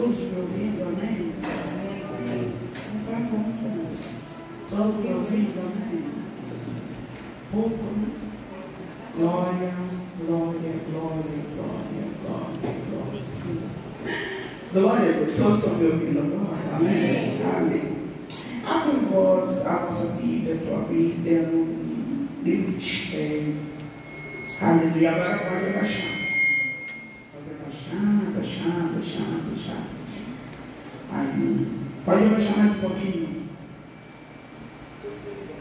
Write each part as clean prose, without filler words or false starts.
todos me ouvindo, amém? Não está bom, Senhor. Todos me ouvindo, amém? Pouco, né? Glória, glória, glória, glória, glória, glória. Glória a Deus, todos estão me ouvindo agora, amém? Amém. Abre a vossa Bíblia, a tua Bíblia, no livro de Esther. Aleluia. Agora pode abaixar. Abaixar. Aí. Pode abaixar mais um pouquinho.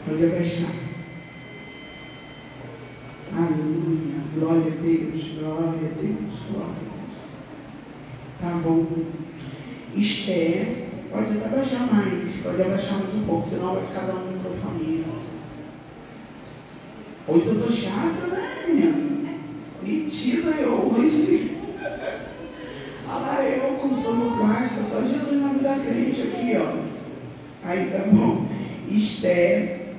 Pode abaixar. Aleluia. Glória a Deus, glória a Deus, glória a Deus. Tá bom. Esther, pode até abaixar mais. Pode abaixar mais um pouco, senão vai ficar dando microfonia. Hoje eu tô chata, né, minha? Mentira, eu hoje. Olha lá, eu como sou no quarto, só Jesus na vida crente aqui, ó. Aí tá bom. Esther,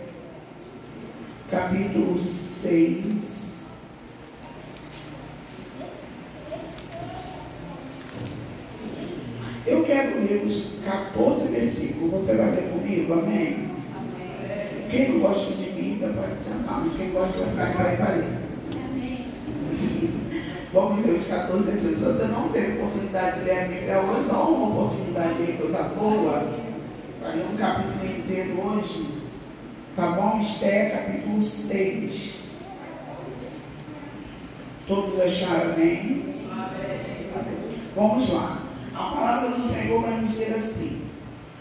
capítulo 6. Eu quero ler os 14 versículos. Você vai ler comigo, amém? Quem não gosta de Bíblia pode sentar, mas quem gosta vai ficar em pé para ler. Vamos ler os 14 versículos. Se você não teve oportunidade de ler a Bíblia hoje, dá uma oportunidade de ler coisa boa. Vai ler um capítulo inteiro hoje. Tá bom? Esther, capítulo 6. Todos acharam amém? Vamos lá. A palavra do Senhor vai nos dizer assim: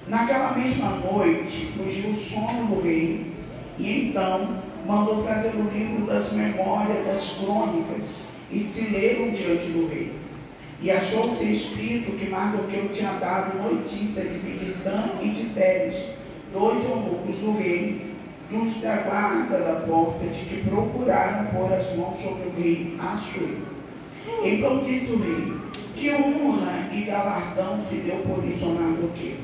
naquela mesma noite fugiu o sono do rei, e então mandou trazer o livro das memórias das crônicas, e se leram diante do rei. E achou-se escrito que Mardoqueu tinha dado notícia de Bigtã e de Teres, dois eunucos do rei, dos da guarda da porta, de que procuraram pôr as mãos sobre o rei Assuero. Então disse o rei: que honra e galardão se deu por isso a Mardoqueu.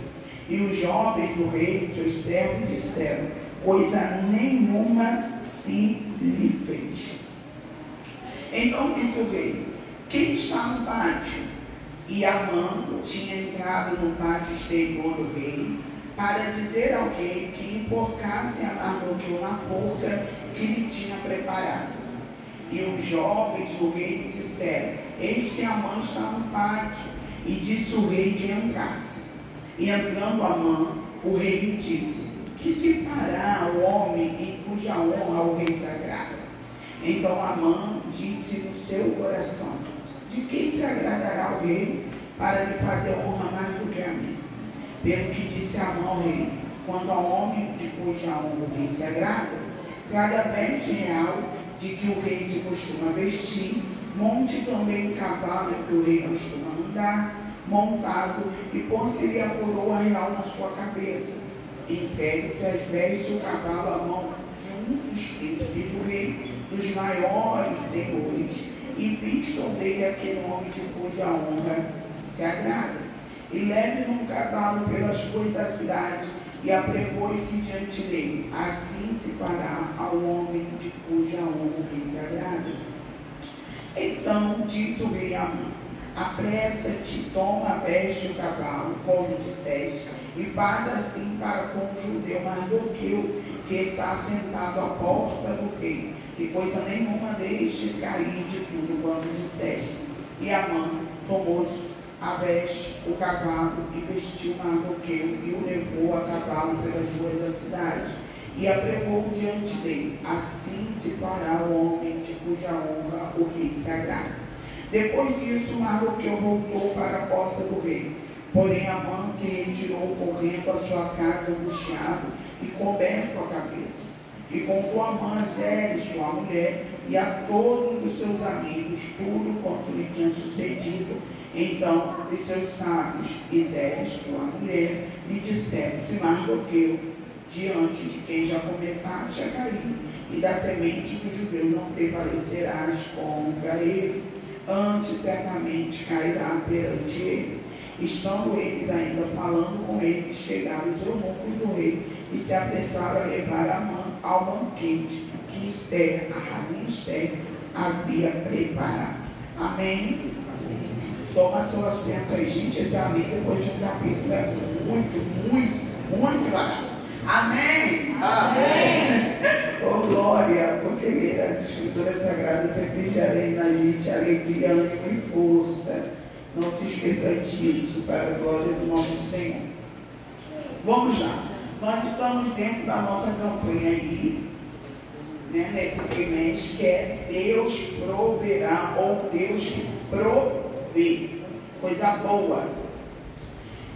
E os jovens do rei, seus servos, disseram: coisa nenhuma se lhe fez. Então disse o rei: quem está no pátio? E Amã tinha entrado no pátio exterior do rei, para dizer ao rei que enforcasse a Mardoqueu na forca que lhe tinha preparado. E os jovens do rei lhe disseram: eis que Amã está no pátio. E disse o rei que entrasse. E entrando Amã, o rei lhe disse: que te fará o homem em cuja honra o rei se agrada? Então Amã disse no seu coração: de quem se agradará o rei para lhe fazer honra mais do que a mim? Pelo que disse Amã ao rei: quando ao homem de cuja honra o rei se agrada, traga a veste real de que o rei se costuma vestir, monte também o cavalo que o rei costuma andar, montado, e põe-se-lhe a coroa real na sua cabeça. Entregue-se as vestes e o cavalo à mão de um dos príncipes do rei, dos maiores senhores, e vistam dele aquele homem de cuja honra se agrada. E leve num cavalo pelas ruas da cidade, e apregoe-se diante dele. Assim se fará ao homem de cuja honra o rei se agrada. Então disse o rei Amã: apressa-te, toma a veste e o cavalo, como disseste, e faz assim para com o judeu Mardoqueu, que está sentado à porta do rei, e coisa nenhuma deixes cair de tudo quanto disseste. E Amã tomou a veste, o cavalo, e vestiu Mardoqueu, e o levou a cavalo pelas ruas da cidade, e apregou diante dele. Assim se fará o homem de cuja honra o rei se agrada. Depois disso, Mardoqueu voltou para a porta do rei. Porém, Amã se retirou correndo à sua casa, angustiado e coberto a cabeça. E contou a Amã a Zeres, sua mulher, e a todos os seus amigos, tudo quanto lhe tinha sucedido. Então, os seus sábios e Zeres, sua mulher, lhe disseram: se Mardoqueu, diante de quem já começaste a cair, e da semente dos judeus não prevalecerás contra ele, antes certamente cairá perante ele. Estando eles ainda falando com ele, chegaram os eunucos do rei e se apressaram a levar Amã ao banquete que Esther, a rainha Esther, havia preparado. Amém? Toma seu assento aí, gente. Esse ali, depois de um capítulo, é muito devagar. Amém? Amém. Oh, glória, porque ler as Escrituras Sagradas sempre gerem na gente alegria, ânimo e força. Não se esqueça disso, para a glória do nosso Senhor. Vamos lá. Nós estamos dentro da nossa campanha aí, né, nesse trimestre, que é Deus proverá, ou Deus que provê. Coisa boa.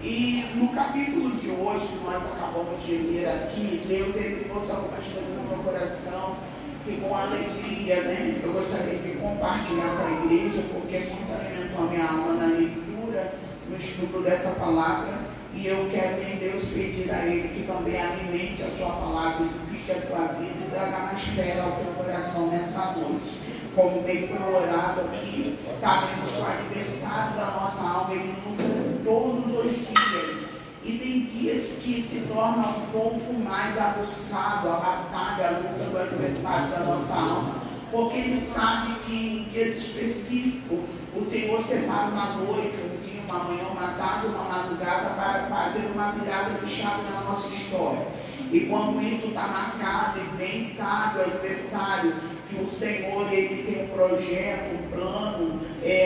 E no capítulo de hoje, nós acabamos de ler aqui, Deus trouxe algumas coisas no meu coração, que com alegria, né, eu gostaria de compartilhar com a igreja, porque muito alimentou a minha alma na leitura, no estudo dessa palavra. E eu quero em Deus pedir a Ele que também alimente a sua palavra, edifique a tua vida e traga mais fé ao teu coração nessa noite. Como bem foi orado aqui, sabemos que o adversário da nossa alma, ele luta todos os dias. E tem dias que se torna um pouco mais aguçado a batalha, a luta do adversário da nossa alma. Porque ele sabe que em dias específicos o Senhor separa uma noite, um dia, uma manhã, uma tarde, uma madrugada para fazer uma virada de chave na nossa história. E quando isso está marcado e bem sabe o adversário que o Senhor ele tem um projeto, um plano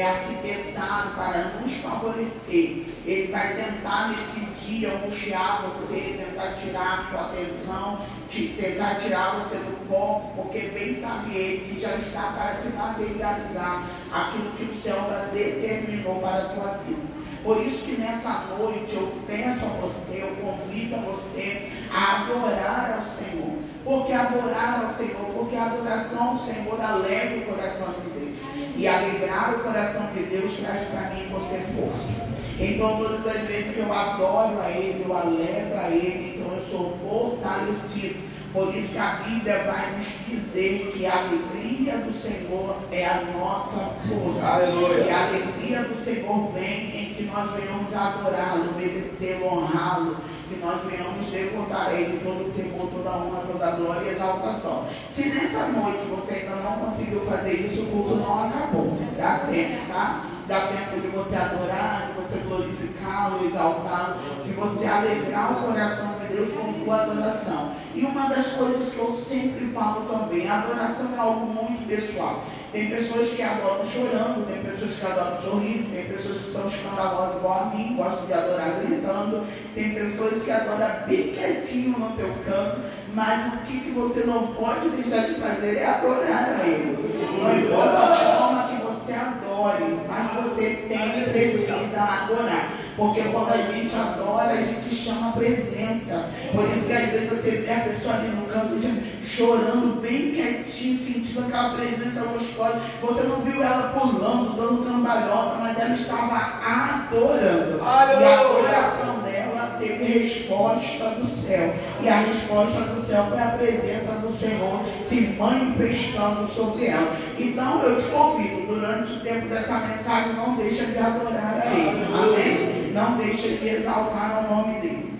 arquitetado para nos favorecer, ele vai tentar nesse dia angustiar você, tentar tirar a sua atenção, tentar tirar você do foco, porque bem sabe ele que já está para se materializar aquilo que o céu já determinou para a tua vida. Por isso que nessa noite eu peço a você, eu convido a você a adorar ao Senhor. Porque adorar ao Senhor, porque a adoração ao Senhor alegra o coração de Deus. E alegrar o coração de Deus traz para mim e você força. Então todas as vezes que eu adoro a Ele, eu alegro a Ele, então eu sou fortalecido. Por isso que a Bíblia vai nos dizer que a alegria do Senhor é a nossa força. Aleluia. E a alegria do Senhor vem em que nós venhamos adorá-lo, obedecê-lo, honrá-lo, que nós venhamos devotar a Ele todo o temor, toda a honra, toda a glória e exaltação. Se nessa noite você ainda não conseguiu fazer isso, o culto não acabou. Dá tempo, tá? Dá tempo de você adorar, de você glorificá-lo, exaltá-lo, de você alegrar o coração de Deus com tua adoração. E uma das coisas que eu sempre falo também, a adoração é algo muito pessoal. Tem pessoas que adoram chorando, tem pessoas que adoram sorrindo, tem pessoas que são escandalosas igual a mim, gostam de adorar gritando, tem pessoas que adoram bem quietinho no teu canto, mas o que você não pode deixar de fazer é adorar a Ele. Não importa a forma que você adore, mas você tem e precisa adorar. Porque quando a gente adora, a gente chama a presença. Por isso que às vezes você vê a pessoa ali no canto chorando bem quietinho, sentindo aquela presença gostosa. Você não viu ela pulando, dando cambalhota, mas ela estava adorando. E a adoração dela teve resposta do céu. E a resposta do céu foi a presença do Senhor se manifestando sobre ela. Então eu te convido, durante o tempo dessa mensagem, não deixa de adorar a Ele. Amém? Não deixa de exaltar o nome dele.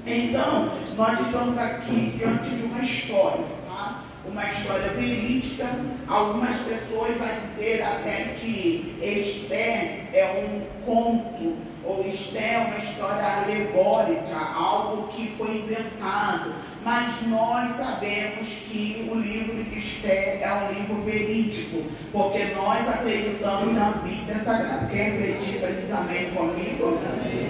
Então, nós estamos aqui diante de uma história, tá? Uma história verídica. Algumas pessoas vão dizer até que Esther é um conto, ou Esther é uma história alegórica, algo que foi inventado. Mas nós sabemos que o livro de Esther é um livro verídico, porque nós acreditamos na Bíblia Sagrada. Quem acredita diz amém comigo?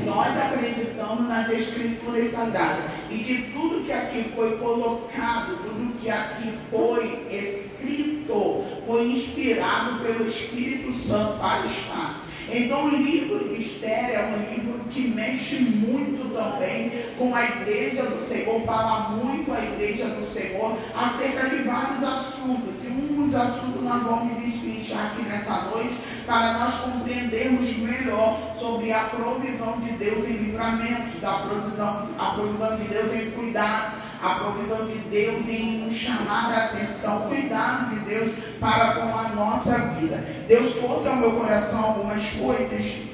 Nós acreditamos nas Escrituras Sagradas. E que tudo que aqui foi colocado, tudo que aqui foi escrito, foi inspirado pelo Espírito Santo para estar. Então o livro de Esther é um livro que mexe muito também com a igreja do Senhor, fala muito a igreja do Senhor acerca de vários assuntos. E um dos assuntos nós vamos destrinchar aqui nessa noite para nós compreendermos melhor sobre a provisão de Deus em livramentos, a provisão de Deus em cuidado, a provisão de Deus em chamar a atenção, cuidado de Deus para com a nossa vida. Deus trouxe ao meu coração algumas coisas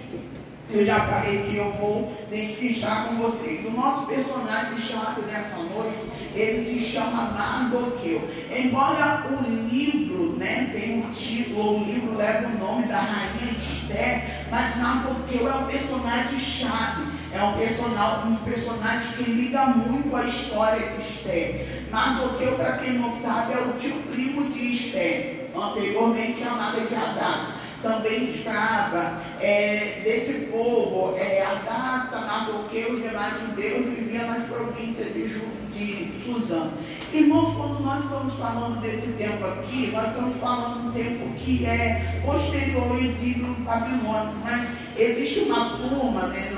que eu já falei que eu vou destrinchar com vocês. O nosso personagem chamado nessa noite, ele se chama Mardoqueu. Embora o livro, tenha um título, o livro leva o nome da rainha Esther. Esther, mas Mardoqueu é um personagem chave, é um personagem que liga muito à história de Esther. Mardoqueu, para quem não sabe, é o tio primo de Esther, anteriormente chamada de Hadassa, também escrava desse povo. Hadassa, Mardoqueu e os demais judeus viviam nas províncias de Susã. Irmãos, quando nós estamos falando desse tempo aqui, nós estamos falando de um tempo que é posterior ao exílio babilônico, mas existe uma turma, né,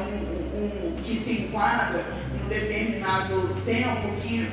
que se enquadra em um determinado tempo que,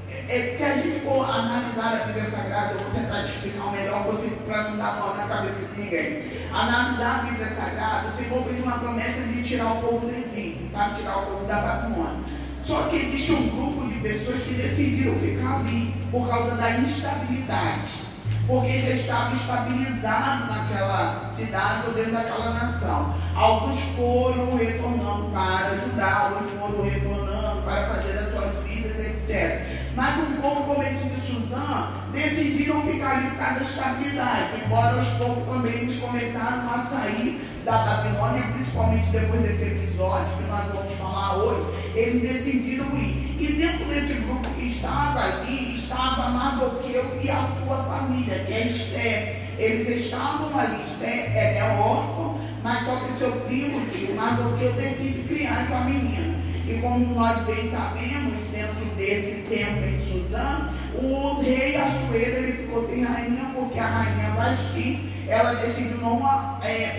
se a gente for analisar a Bíblia Sagrada, eu vou tentar te explicar o melhor possível para não dar nó na cabeça de ninguém. Analisar a Bíblia Sagrada, o Senhor fez uma promessa de tirar o povo do exílio, para tirar o povo da Babilônia. Só que existe um grupo de pessoas que decidiram ficar ali por causa da instabilidade, porque já estava estabilizado naquela cidade ou dentro daquela nação. Alguns foram retornando para ajudar, outros foram retornando para fazer as suas vidas, etc. Mas um povo como esse de Susã decidiram ficar ali por causa da estabilidade, embora aos poucos também eles começaram a sair da Babilônia, principalmente depois desse episódio que nós vamos falar hoje. Eles decidiram ir. E dentro desse grupo que estava ali, estava Mardoqueu e a sua família, que é Esther. Eles estavam ali. Esther é órfã, mas só que seu primo, tio Mardoqueu, decide criar essa menina. E como nós bem sabemos, dentro desse tempo em Susã, o rei Assuero, ele ficou sem rainha, porque a rainha Vasti, ela decidiu não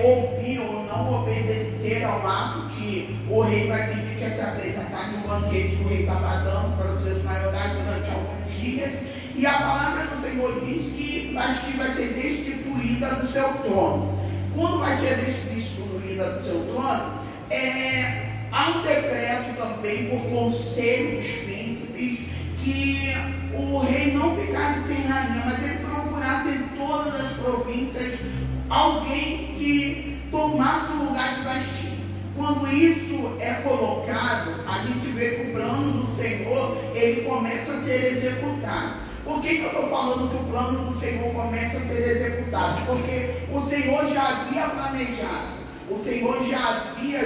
ouvir ou não obedecer ao ato que o rei vai pedir, que é se apresentar em um banquete que o rei estava dando para os seus maiorais durante alguns dias. E a palavra do Senhor diz que Vasti vai ser destituída do seu trono. Quando vai ser destituída do seu trono, há um decreto também por conselho dos príncipes que o rei não ficasse sem rainha, mas ele procurasse em todas as províncias alguém que tomasse o lugar de Vasti. Quando isso é colocado, a gente vê que o plano do Senhor, ele começa a ser executado. Por que eu estou falando que o plano do Senhor começa a ser executado? Porque o Senhor já havia planejado, o Senhor já havia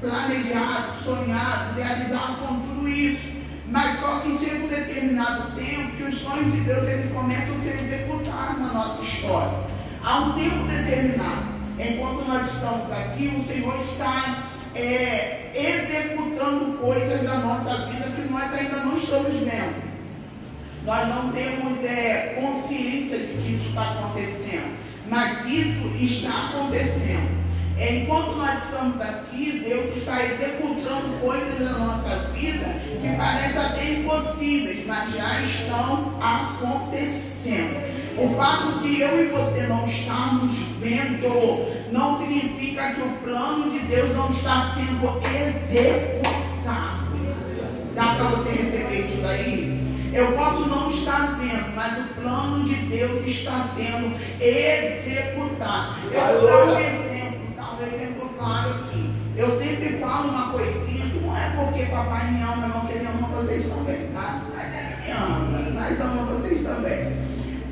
planejado, sonhado, realizado com tudo isso. Mas só que chega um determinado tempo que os sonhos de Deus eles começam a ser executados na nossa história. Há um tempo determinado. Enquanto nós estamos aqui, o Senhor está executando coisas na nossa vida que nós ainda não estamos vendo. Nós não temos consciência de que isso está acontecendo, mas isso está acontecendo. Enquanto nós estamos aqui, Deus está executando coisas na nossa vida que parecem até impossíveis, mas já estão acontecendo. O fato de eu e você não estarmos vendo não significa que o plano de Deus não está sendo executado. Dá para você receber isso daí? Eu posso não estar vendo, mas o plano de Deus está sendo executado. Eu vou dar um exemplo claro aqui. Eu sempre falo uma coisinha que não é porque papai me ama, não, que ele ama vocês também, tá? Mas ele me ama, mas ama vocês também.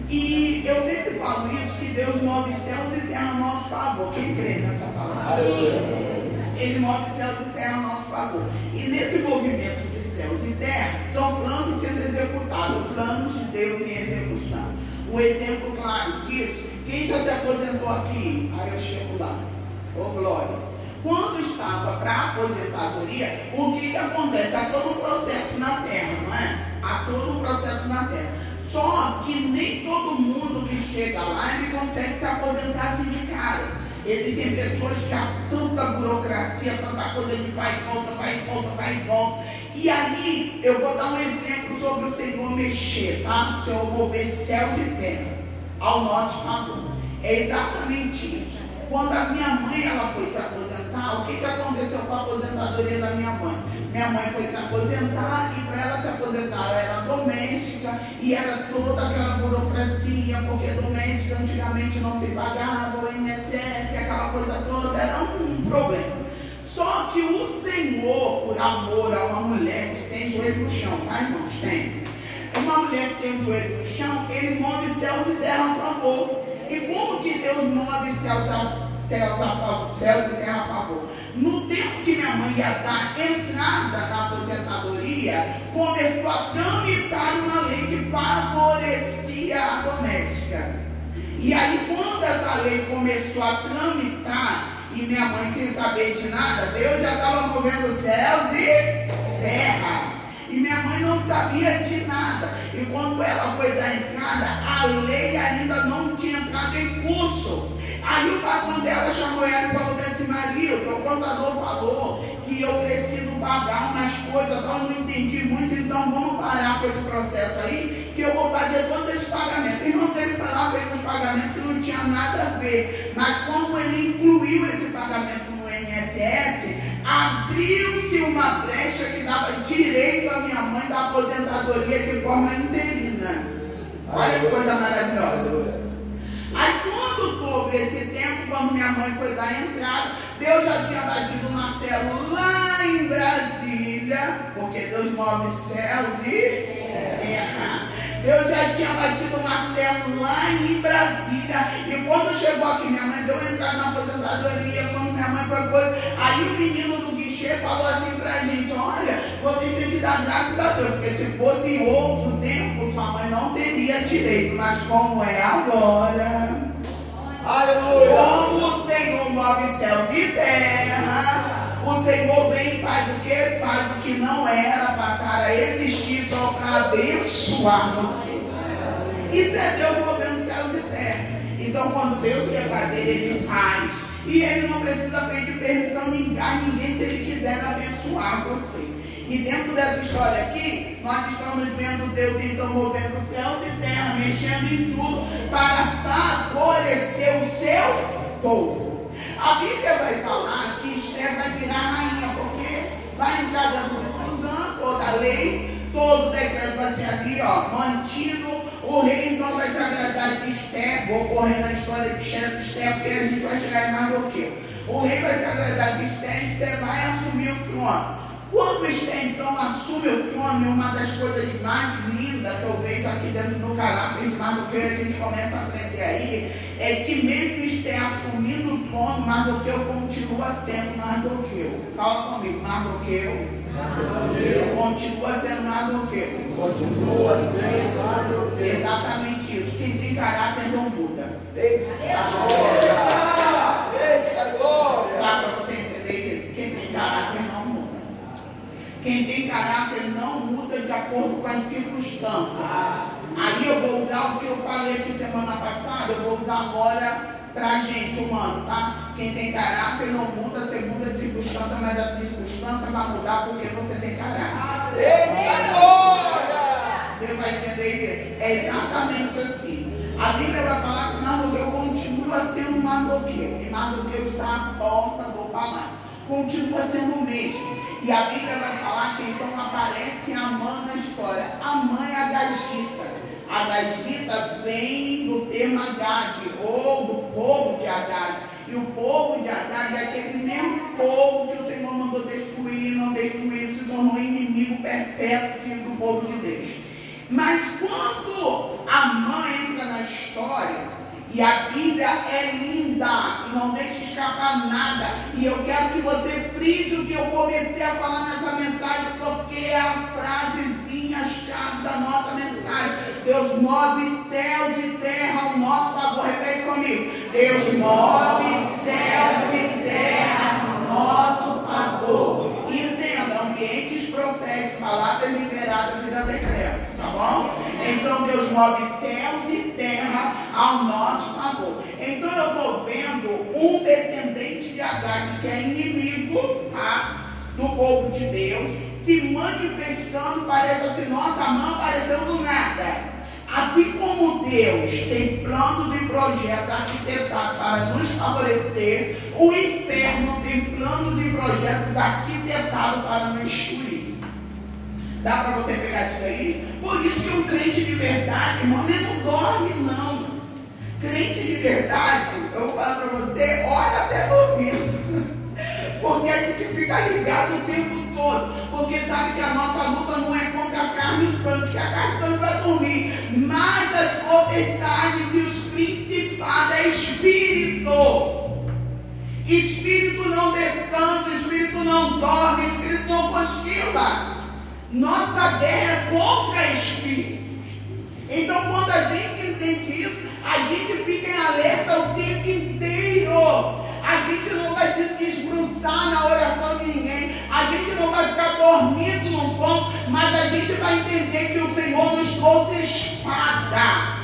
E eu sempre falo isso, que Deus move céus e terra a nosso favor. Quem crê nessa palavra? Ele move céus e terra a nosso favor. E nesse movimento de céus e terra, são planos sendo executados, planos de Deus em execução. Um exemplo claro disso, quem já se aposentou aqui? Aí eu chego lá. Ô glória! Quando estava para a aposentadoria, o que acontece? Há todo um processo na terra, não é? Há todo um processo na terra. Só que nem todo mundo que chega lá, ele consegue se aposentar assim de cara. Existem pessoas que há tanta burocracia, tanta coisa de vai e volta, vai e volta, vai e volta. E aí, eu vou dar um exemplo sobre o Senhor mexer, tá? O Senhor mover céus e terra ao nosso favor. É exatamente isso. Quando a minha mãe ela foi se aposentar, o que aconteceu com a aposentadoria da minha mãe? Minha mãe foi se aposentar e para ela se aposentar ela era doméstica e era toda aquela burocracia, porque doméstica antigamente não se pagava, o INSS, aquela coisa toda, era um problema. Só que o Senhor, por amor a uma mulher que tem joelho no chão, tá, irmãos? Tem. Uma mulher que tem joelho no chão, ele move céus e terra a favor. E como que Deus move céus e terra a favor? No tempo que minha mãe ia dar entrada na aposentadoria, começou a tramitar uma lei que favorecia a doméstica. E aí, quando essa lei começou a tramitar, e minha mãe sem saber de nada, Deus já estava movendo céus e terra. E minha mãe não sabia de nada. E quando ela foi dar entrada, a lei ainda não tinha entrado em curso. Aí o patrão dela chamou ela e falou assim: Maria, o contador falou que eu preciso pagar umas coisas, eu não entendi muito, então vamos parar com esse processo aí, que eu vou fazer todo esse pagamento. O irmão dele foi lá, fez os pagamentos que não tinha nada a ver. Mas quando ele incluiu esse pagamento no INSS, abriu-se uma brecha que dava direito à minha mãe da aposentadoria de forma interina. Olha que coisa maravilhosa. Aí quando houve esse tempo, quando minha mãe foi dar entrada, Deus já tinha batido o martelo lá em Brasília, porque Deus move céus e terra. Deus já tinha batido o martelo lá em Brasília. E quando chegou aqui, minha mãe deu entrada na aposentadoria, quando minha mãe foi coisa, aí o menino do guichê falou assim pra gente: olha, vocês têm que dar graças a Deus, porque se fosse em outro tempo, sua mãe não teria direito, mas como é agora, como o Senhor move céus e terra, o Senhor vem e faz o que? Faz o que não era para estar a existir, só para abençoar você. Isso é Deus movendo céus e terra. Então quando Deus quer fazer, Ele faz. E Ele não precisa pedir permissão a ninguém se Ele quiser abençoar você. E dentro dessa história aqui, nós estamos vendo Deus então movendo céus e terra, mexendo em tudo para favorecer o seu povo. A Bíblia vai falar que Esther vai virar rainha, porque vai entrar dentro do Sudã, toda a lei, todo o decreto vai ser ali, mantido. O rei então vai se agradar de Esther. Vou correr na história de Esther, porque a gente vai chegar em Mardoqueu. O rei vai se agradar de Esther, Esther vai assumir o trono. Quando Esther então assume o trono, uma das coisas mais lindas que eu vejo aqui dentro do caráter de Mardoqueu, a gente começa a aprender aí, é que mesmo Esther assumindo o trono, Mardoqueu continua sendo Mardoqueu. Fala comigo: Mardoqueu continua sendo Mardoqueu. Continua sendo Mardoqueu. Exatamente isso. Quem tem caráter não muda. Eita glória! Eita glória! Dá para você entender isso? Quem tem caráter não muda. Quem tem caráter não muda de acordo com as circunstâncias. Aí eu vou usar o que eu falei aqui semana passada, eu vou usar agora pra gente, humano, tá? Quem tem caráter não muda segundo a circunstância, mas a circunstância vai mudar porque você tem caráter. Eita glória! Você vai entender isso? É exatamente assim. A Bíblia vai falar que Mardoqueu continua sendo Mardoqueu. E Mardoqueu está à porta do palácio. Continua sendo o mesmo. E a Bíblia vai falar que então aparece Amã na história. Amã é a Agagita. A Agagita vem do termo Agag, ou do povo de Agag. E o povo de Agag é aquele mesmo povo que o Senhor mandou destruir e não destruiu, se tornou inimigo perfeito do povo de Deus. Mas quando Amã entra na história, e a Bíblia é linda e não deixa escapar nada. E eu quero que você frise o que eu comecei a falar nessa mensagem, porque é a frasezinha chave da nossa mensagem. Deus move céus e terra ao nosso favor. Repete comigo: Deus move céus e terra ao nosso favor. Entenda, ambientes proféticos, palavras liberadas, vida decreto, tá bom? Então Deus move céus e terra ao nosso favor. Então eu estou vendo um descendente de Agag, que é inimigo, tá, do povo de Deus, se manifestando. Parece assim: nossa, a mão apareceu do nada. Assim como Deus tem planos e projetos arquitetados para nos favorecer, o inferno tem planos e projetos arquitetados para nos destruir. Dá para você pegar isso aí? Por isso que um crente de verdade, irmão, ele não dorme, não. Crente de verdade, eu vou falar para você, olha até dormindo. Porque a gente fica ligado o tempo todo. Porque sabe que a nossa luta não é contra a carne e o sangue, que a carne e o sangue vai dormir. Mas as potestades e os principados Senhor. Espírito não descansa, espírito não dorme, espírito não cochila. Nossa guerra é contra espíritos. Então, quando a gente entende isso, a gente fica em alerta o tempo inteiro. A gente não vai se desfrutar na oração de ninguém. A gente não vai ficar dormindo num ponto, mas a gente vai entender que o Senhor nos trouxe espada.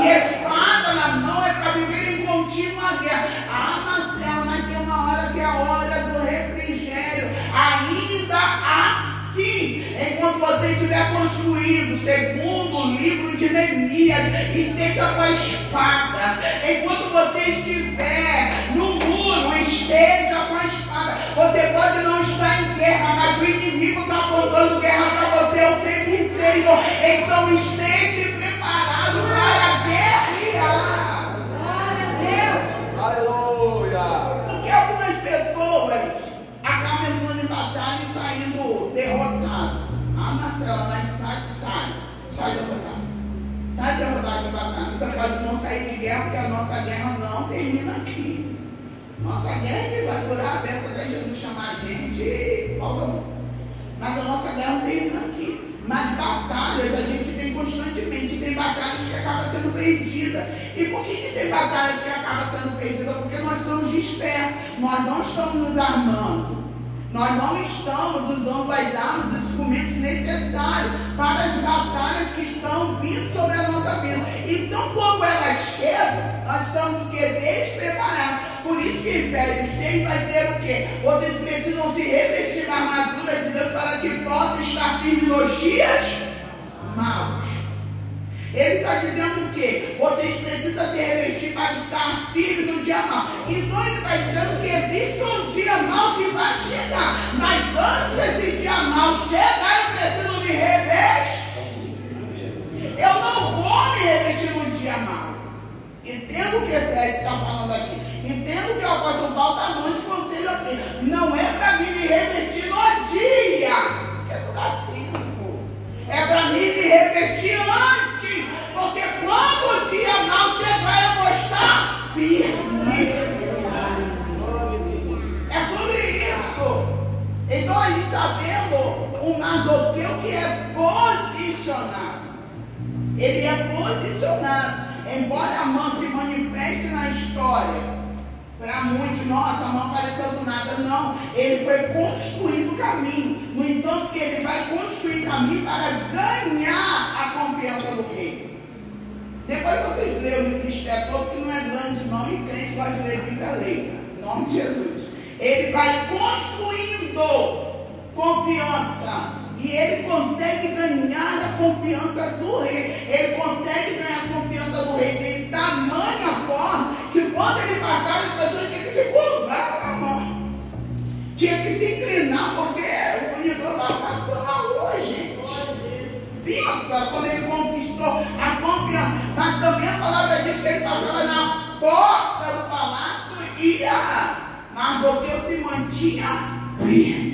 E espada na mão é para viver em contínua guerra. Marcelo, mas tem uma hora que é a hora do refrigério. Ainda assim, enquanto você estiver construído, segundo o livro de Neemias, esteja com a espada. Enquanto você estiver no muro, esteja com a espada. Você pode não estar em guerra, mas o inimigo está apontando guerra para você o tempo inteiro. Então esteja preparado para guerrear. Aleluia. Porque algumas pessoas acabam entrando em batalha e saindo derrotadas. Marcela, mas sai derrotado. Sai derrotado de batalha. Você pode não sair de guerra, porque a nossa guerra não termina aqui. Nossa guerra vai durar até Jesus chamar a gente e falta muito. Mas a nossa guerra não termina aqui. Mas batalhas a gente tem constantemente. Tem batalhas que acabam sendo perdidas. E por que tem batalhas que acabam sendo perdidas? Porque nós somos dispersos. Nós não estamos nos armando. Nós não estamos usando as armas, os instrumentos necessários para as batalhas que estão vindo sobre a nossa vida. Então, quando elas chegam, nós estamos despreparados. Por isso que Efésios 6 vai dizer o quê? Vocês precisam se revestir na armadura de Deus para que possam estar firmes nos dias maus. Ele está dizendo o quê? Vocês precisam se revestir para estar firmes no dia mau. Então ele está dizendo que existe um dia mau que vai chegar. Mas antes desse dia mau chegar, eu preciso me revestir. Eu não vou me revestir no dia mau. Entendo o que Efésios está falando aqui. Entendo que o apóstolo Paulo está dando de conselho aqui. Não é para mim me revestir no dia. Porque não dá tempo. É para mim me revestir antes. Porque quando o dia mau chegar, eu vou estar firme. É sobre isso. Então a gente está vendo um Mardoqueu que é posicionado. Ele é posicionado. Embora a mão se manifeste na história, para muitos, nossa, a mão apareceu do nada. Não, ele foi construindo o caminho. No entanto, ele vai construir caminho para ganhar a confiança do rei. Depois vocês leram o ministério todo, que não é grande não, e crente gosta de ler Bíblia leiga, em nome de Jesus. Ele vai construindo confiança. E ele consegue ganhar a confiança do rei. Ele consegue ganhar a confiança do rei de tamanha forma que quando ele passava, as pessoas tinham que se curvar na mão. Tinha que se inclinar, porque o monitor estava passando a rua, gente. Pensa quando ele conquistou a confiança. Mas também a palavra diz que ele passava na porta do palácio e Mardoqueu se mantinha firme.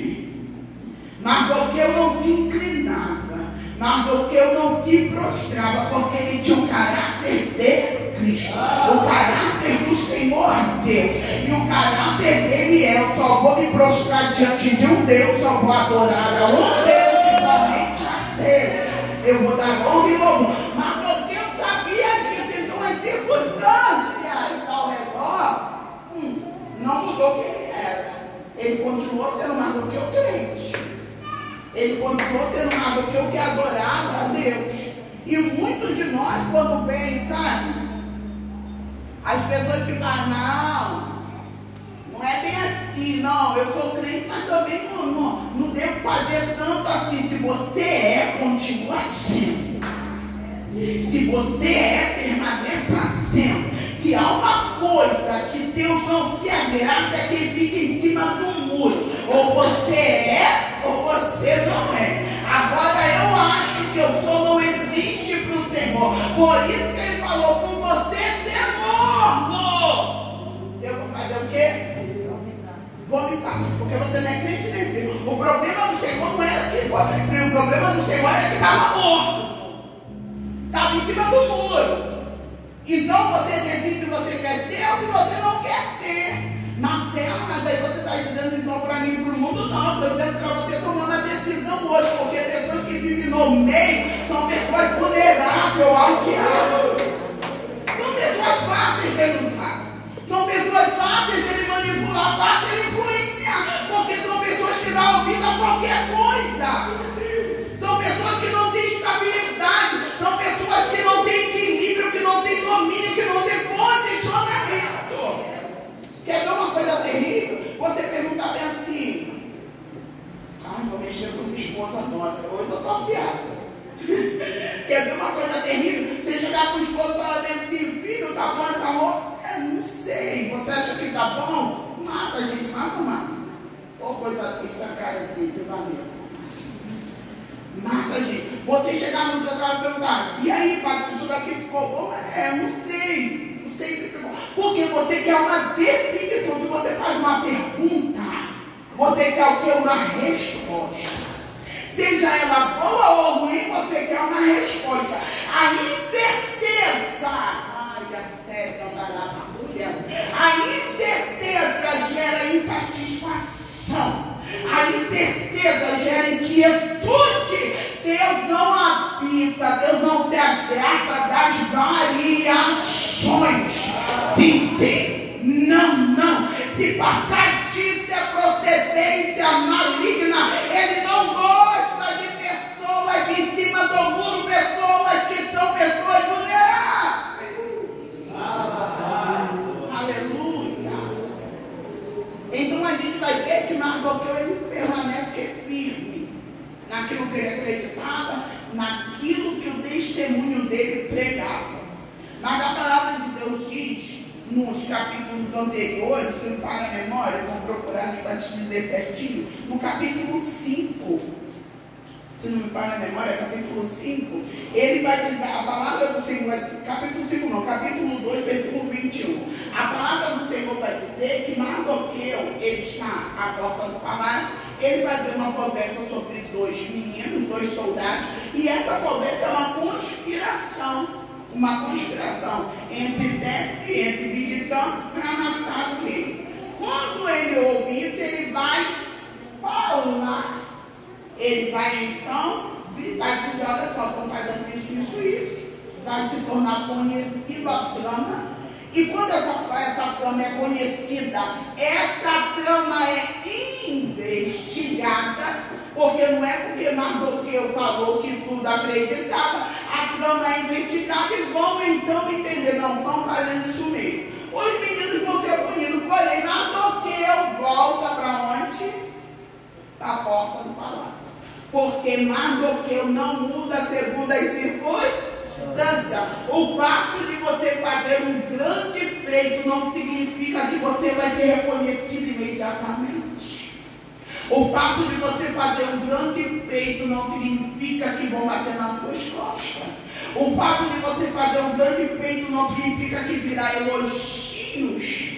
Mardoqueu não se inclinava, Mardoqueu não se prostrava, porque ele tinha o caráter de Cristo, o caráter do Senhor Deus. E o caráter dele é: eu só vou me prostrar diante de um Deus, só vou adorar a um Deus e somente a Deus. Eu vou dar honra e louvor. Mardoqueu sabia disso, então as circunstâncias ao redor não mudou quem ele era. Ele continuou sendo Mardoqueu crente. Ele continuou sendo Mardoqueu que adorava a Deus. E muitos de nós, quando vêm, sabe, as pessoas que falam, não é bem assim, não, eu sou crente, mas também não devo fazer tanto assim. Se você é, continua sendo. Se você é, permaneça sendo. Se há uma coisa que Deus não se agrada, é que ele fica em cima do muro. Ou você é, ou você não é. Agora eu acho que eu sou não existe para o Senhor. Por isso que ele falou com você, morno. Eu vou fazer o quê? Vomitar. Porque você não é crente nem frio. O problema do Senhor não era que fosse frio. O problema do Senhor era que estava morto. Estava em cima do muro. Então você decide se você quer ter ou se você não quer ter. Na terra, mas aí você está dizendo então para mim e para o mundo, não. Estou dizendo para você tomar a decisão hoje, porque pessoas que vivem no meio são pessoas vulneráveis ao diabo. São pessoas fáceis de ele usar. São pessoas fáceis de ele manipular, fáceis de ele influenciar, porque são pessoas que dão ouvido a qualquer coisa. São pessoas que não têm estabilidade, são pessoas que não têm equilíbrio, que não têm domínio, que não têm posicionamento. Quer ver uma coisa terrível? Você pergunta bem assim: ai, vou mexer com os esposos agora, hoje eu estou afiada. Quer ver uma coisa terrível? Você chegar com o esposo e falar bem assim: filho, tá bom essa roupa? Não sei, você acha que tá bom? Mata, gente, mata. Ô coisa, essa cara aqui de Vanessa. Mata, gente. Você chegar no seu carro e perguntar: e aí, pai, isso daqui ficou bom? Não sei. Porque você quer uma definição. Se você faz uma pergunta, você quer o que? Uma resposta. Seja ela boa ou ruim, você quer uma resposta. A incerteza, a incerteza gera insatisfação. A incerteza gera inquietude. Deus não habita, Deus não se agrada das variações. Sim, não. Se passar disso é procedência maligna. Ele não gosta de pessoas em cima do muro, pessoas que são pessoas vulneráveis. Aleluia. Então a gente vai ver que Mardoqueu ele permanece firme naquilo que ele acreditava, naquilo que o testemunho dele pregava. Mas a palavra de Deus diz, nos capítulos anteriores, se não para a memória, vou procurar aqui para te dizer certinho, no capítulo 5, se não me para a memória, capítulo 5, ele vai dizer, a palavra do Senhor, capítulo 5 não, capítulo 2, versículo 21, a palavra do Senhor vai dizer que Mardoqueu, ele está à porta do palácio, ele vai ter uma conversa sobre dois meninos, dois soldados, e essa conversa é uma conspiração entre Débora e entre Bigitã para matar o rei. Quando ele ouvir isso, ele vai falar. Ele vai então gritar e dizer: olha só, estão fazendo isso. Vai se tornar conhecido a trama. E quando essa trama é conhecida, essa trama é investigada, porque não é porque Mardoqueu falou que tudo acreditava, a trama é investigada e vão então entender, não estão fazendo isso mesmo. Os meninos vão ser punidos, porém Mardoqueu volta para onde? Para a porta do palácio. Porque Mardoqueu não muda segundo as circunstâncias. O fato de você fazer um grande feito não significa que você vai ser reconhecido imediatamente. O fato de você fazer um grande feito não significa que vão bater nas suas costas. O fato de você fazer um grande feito não significa que virá elogios.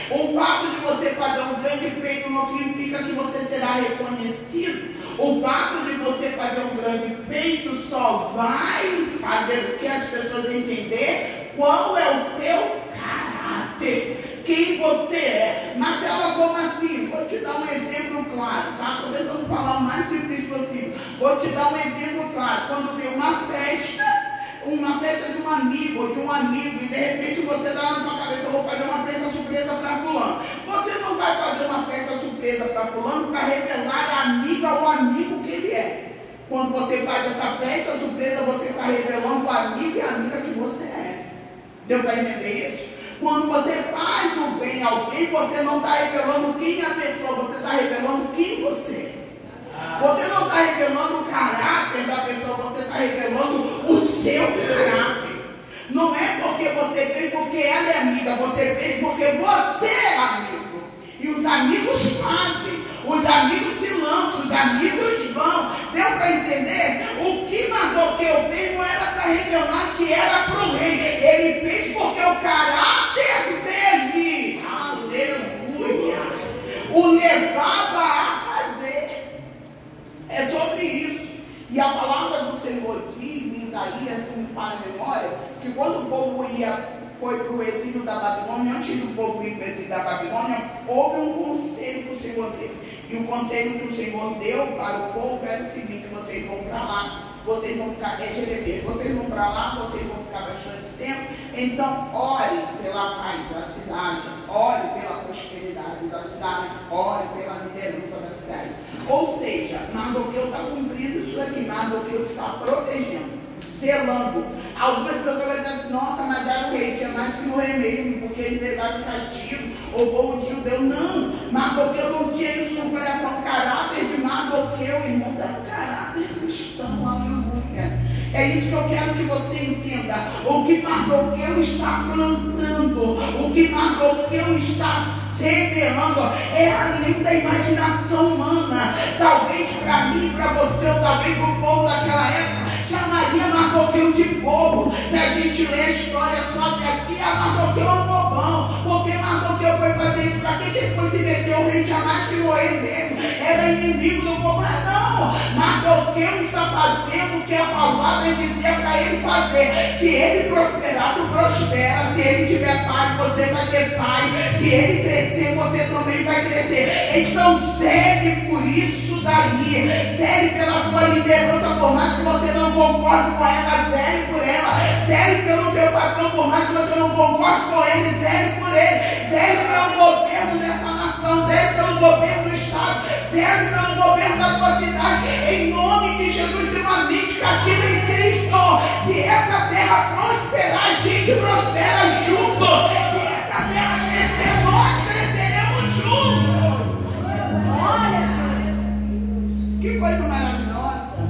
O fato de você fazer um grande feito não significa que você será reconhecido. O fato de você fazer um grande feito só vai fazer com que as pessoas entender qual é o seu caráter, quem você é. Marcela, como assim? Vou te dar um exemplo claro, tá? Estou tentando falar o mais simples possível. Vou te dar um exemplo claro. Quando tem uma festa de um amigo ou de um amigo, e de repente você dá na sua cabeça: eu vou fazer uma festa surpresa para fulano. Você não vai fazer uma festa surpresa para fulano para revelar a amiga ou amigo que ele é. Quando você faz essa festa surpresa, você está revelando o amigo e a amiga que você é. Deu para entender isso? Quando você faz o bem a alguém, você não está revelando quem é a pessoa, você está revelando quem você é. Você não está revelando o caráter da pessoa, você está revelando o seu caráter. Não é porque você fez porque ela é amiga, você fez porque você é amigo. E os amigos fazem, os amigos se lançam, os amigos vão. Deu para entender? O que Mardoqueu fez não era para revelar que era para o rei. Ele fez porque o caráter dele, aleluia, o levava a fazer. É sobre isso. E a palavra do Senhor diz em Isaías, para a memória, que quando o povo ia o conselho que o Senhor deu para o povo era o seguinte: vocês vão para lá, vocês vão ficar, vocês vão para lá, vocês vão ficar bastante tempo. Então, ore pela paz da cidade, ore pela prosperidade da cidade, ore pela liderança da cidade. Ou seja, Mardoqueu está cumprindo isso aqui, Mardoqueu está protegendo, zelando. Algumas pessoas vão dizer: nossa, mas era o rei, tinha mais que morrer mesmo, porque ele levaram cativo o povo de judeu. Não, Mardoqueu não tinha isso no coração. O caráter de Mardoqueu, irmão, é um caráter cristão, aleluia. É isso que eu quero que você entenda. O que Mardoqueu está plantando, o que Mardoqueu está semeando, é além da imaginação humana. Talvez para mim, para você, ou talvez para o povo daquela época, chamaria Mardoqueu de bobo. Se a gente lê a história só de aqui, a Mardoqueu é um bobão, porque Mardoqueu foi fazer isso. Para que ele foi se meter? O rei jamais que morrer mesmo, era inimigo do povo. Mas não, Mardoqueu está fazendo o que a palavra dizia para ele fazer. Se ele prosperar, tu prospera. Se ele tiver paz, você vai ter paz. Se ele crescer, você também vai crescer. Então segue por isso daí, segue pela tua liderança, por mais que você não concorde com ela, segue por ela. Segue pelo teu patrão, por mais que você não concorde com ele, segue por ele. Segue pelo governo dessa nação, segue pelo governo do estado, segue pelo governo da tua cidade. Em nome de Jesus, tem uma mente cativa em Cristo. Se essa terra prosperar, a gente prospera junto. Se essa terra crescer, nós cresceremos juntos. Que coisa maravilhosa.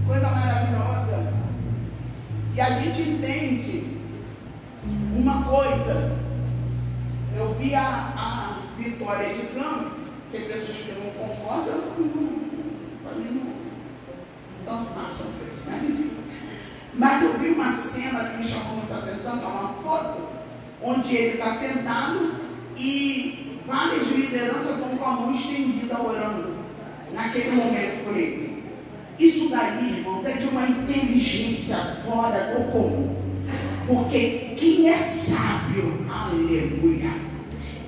Coisa maravilhosa. E a gente entende uma coisa. Eu vi a vitória de Trump. Tem pessoas que não concordam, para mim não passam feito, mas enfim. Mas eu vi uma cena que me chamou muita atenção, que é uma foto, onde ele está sentado e várias lideranças estão com a mão estendida orando naquele momento por ele. Isso daí, irmãos, é de uma inteligência fora do comum. Porque quem é sábio, aleluia,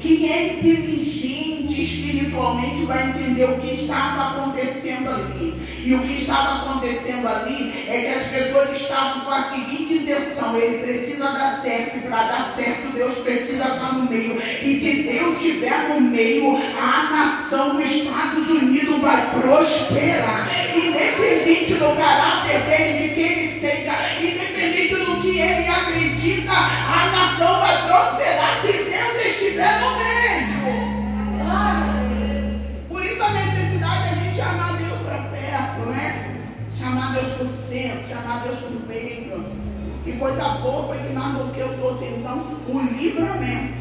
quem é inteligente espiritualmente vai entender o que estava acontecendo ali. E o que estava acontecendo ali é que as pessoas estavam com a seguinte intenção: ele precisa dar certo, e para dar certo Deus precisa estar no meio. E se Deus estiver no meio, a nação dos Estados Unidos vai prosperar. Independente do caráter dele, de quem ele seja, independente do que ele acredita, a nação vai prosperar se Deus estiver no meio. Por isso a necessidade é a gente chamar Deus para perto, né? Chamar Deus para o centro, chamar Deus para o meio. E coisa boa foi que Mardoqueu trouxe então o livramento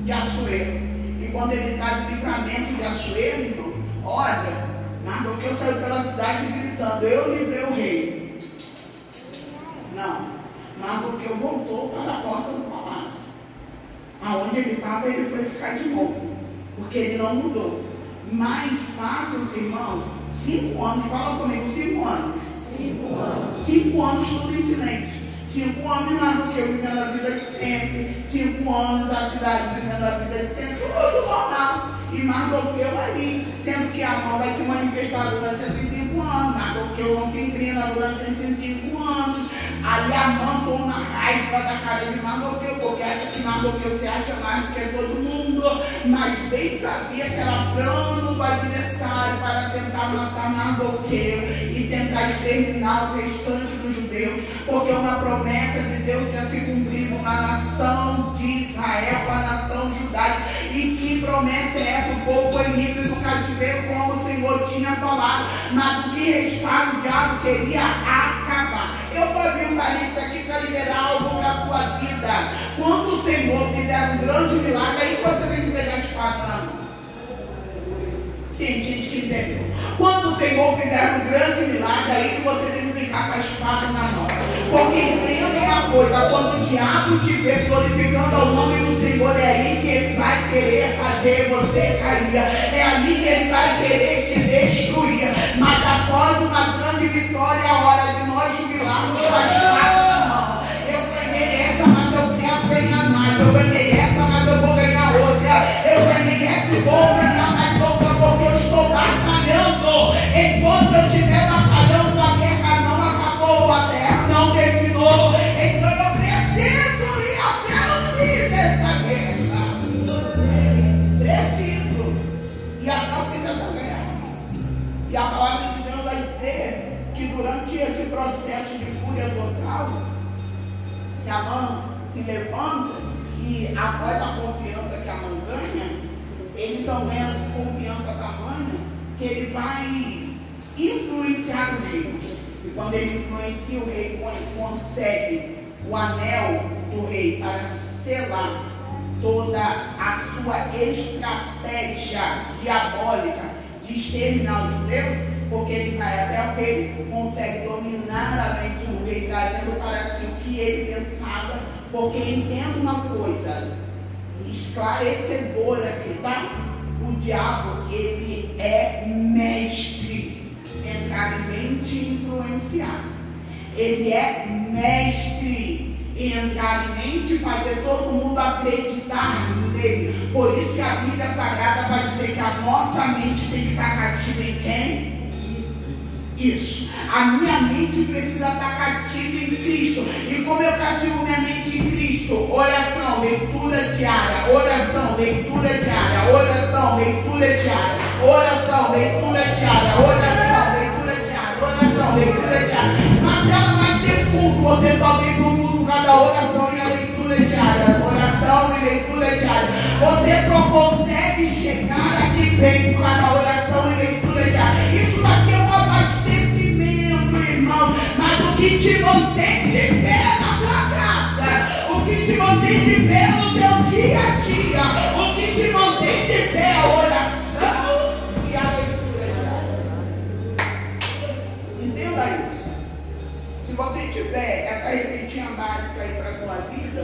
de Assuero. E quando ele está de livramento de Assuero, irmão, olha, Mardoqueu saiu pela cidade gritando: eu livrei o rei. Não, Mardoqueu voltou para a porta do palácio. Aonde ele estava, ele foi ficar de novo, porque ele não mudou. Mas passa-se, irmãos, 5 anos, fala comigo, 5 anos. 5 anos. 5 anos tudo em silêncio. 5 anos Mardoqueu vivendo a vida de sempre. 5 anos a cidade vivendo a vida de sempre. Tudo normal. E Mardoqueu ali, sendo que a mão vai se manifestar durante esses 5 anos. Mardoqueu não se inclina durante esses 5 anos. Ali a mão toma raiva da cara de Mardoqueu, porque acha que Mardoqueu se acha mais do que todo mundo. Mas bem sabia que era plano do adversário para tentar matar Mardoqueu e tentar exterminar os restantes dos judeus, porque uma promessa de Deus tinha se cumprido na nação de Israel, com a nação judaica. E que promessa é essa? O povo foi livre do cativeiro, como o Senhor tinha falado, mas o que restava o diabo queria acabar. Eu vou abrir um parênteses aqui para liberar algo para a tua vida. Quando o Senhor fizer um grande milagre, aí você tem que pegar a espada na mão. Tem gente que entendeu. Quando o Senhor fizer um grande milagre, aí que você tem que ficar com a espada na mão. Porque entenda uma coisa: quando o diabo te vê glorificando o nome do Senhor, é aí que ele vai querer fazer você cair. É ali que ele vai querer te destruir. Mas após uma grande vitória, é a hora de nós jubilarmos com a espada na mão. Eu ganhei essa, mas eu quero ganhar mais. Eu ganhei essa, mas eu vou ganhar outra. Eu ganhei essa e vou ganhar mais outra, porque eu E após a confiança que a mãe ganha, ele então ganha confiança tamanha que ele vai influenciar o rei. E quando ele influencia o rei, consegue o anel do rei para selar toda a sua estratégia diabólica de exterminar os judeus, porque ele vai até o rei, consegue dominar a mente do rei, trazendo para si o que ele pensava, porque entenda uma coisa esclarecedora aqui, tá? O diabo, ele é mestre em entrar em mente e influenciar. Ele é mestre em entrar em mente e fazer todo mundo acreditar nele. Por isso que a Bíblia Sagrada vai dizer que a nossa mente tem que estar cativa em quem? Isso. A minha mente precisa estar cativa em Cristo. E como eu cativo minha mente em Cristo? Oração, leitura diária. Oração, leitura diária. Oração, leitura diária. Oração, leitura diária. Oração, leitura diária. Oração, leitura diária. Mas ela vai ter culto. Você só vem para o culto cada oração e a leitura diária. Oração e leitura diária. Você só consegue chegar aqui bem com cada oração e leitura diária. Isso daqui é um abastecimento, irmão. Mas o que te mantém de pé na tua casa, o que te mantém de pé no teu dia a dia, o que te mantém de pé é a oração e a leitura diária. Entenda isso. Se você tiver essa receitinha básica aí para a sua vida,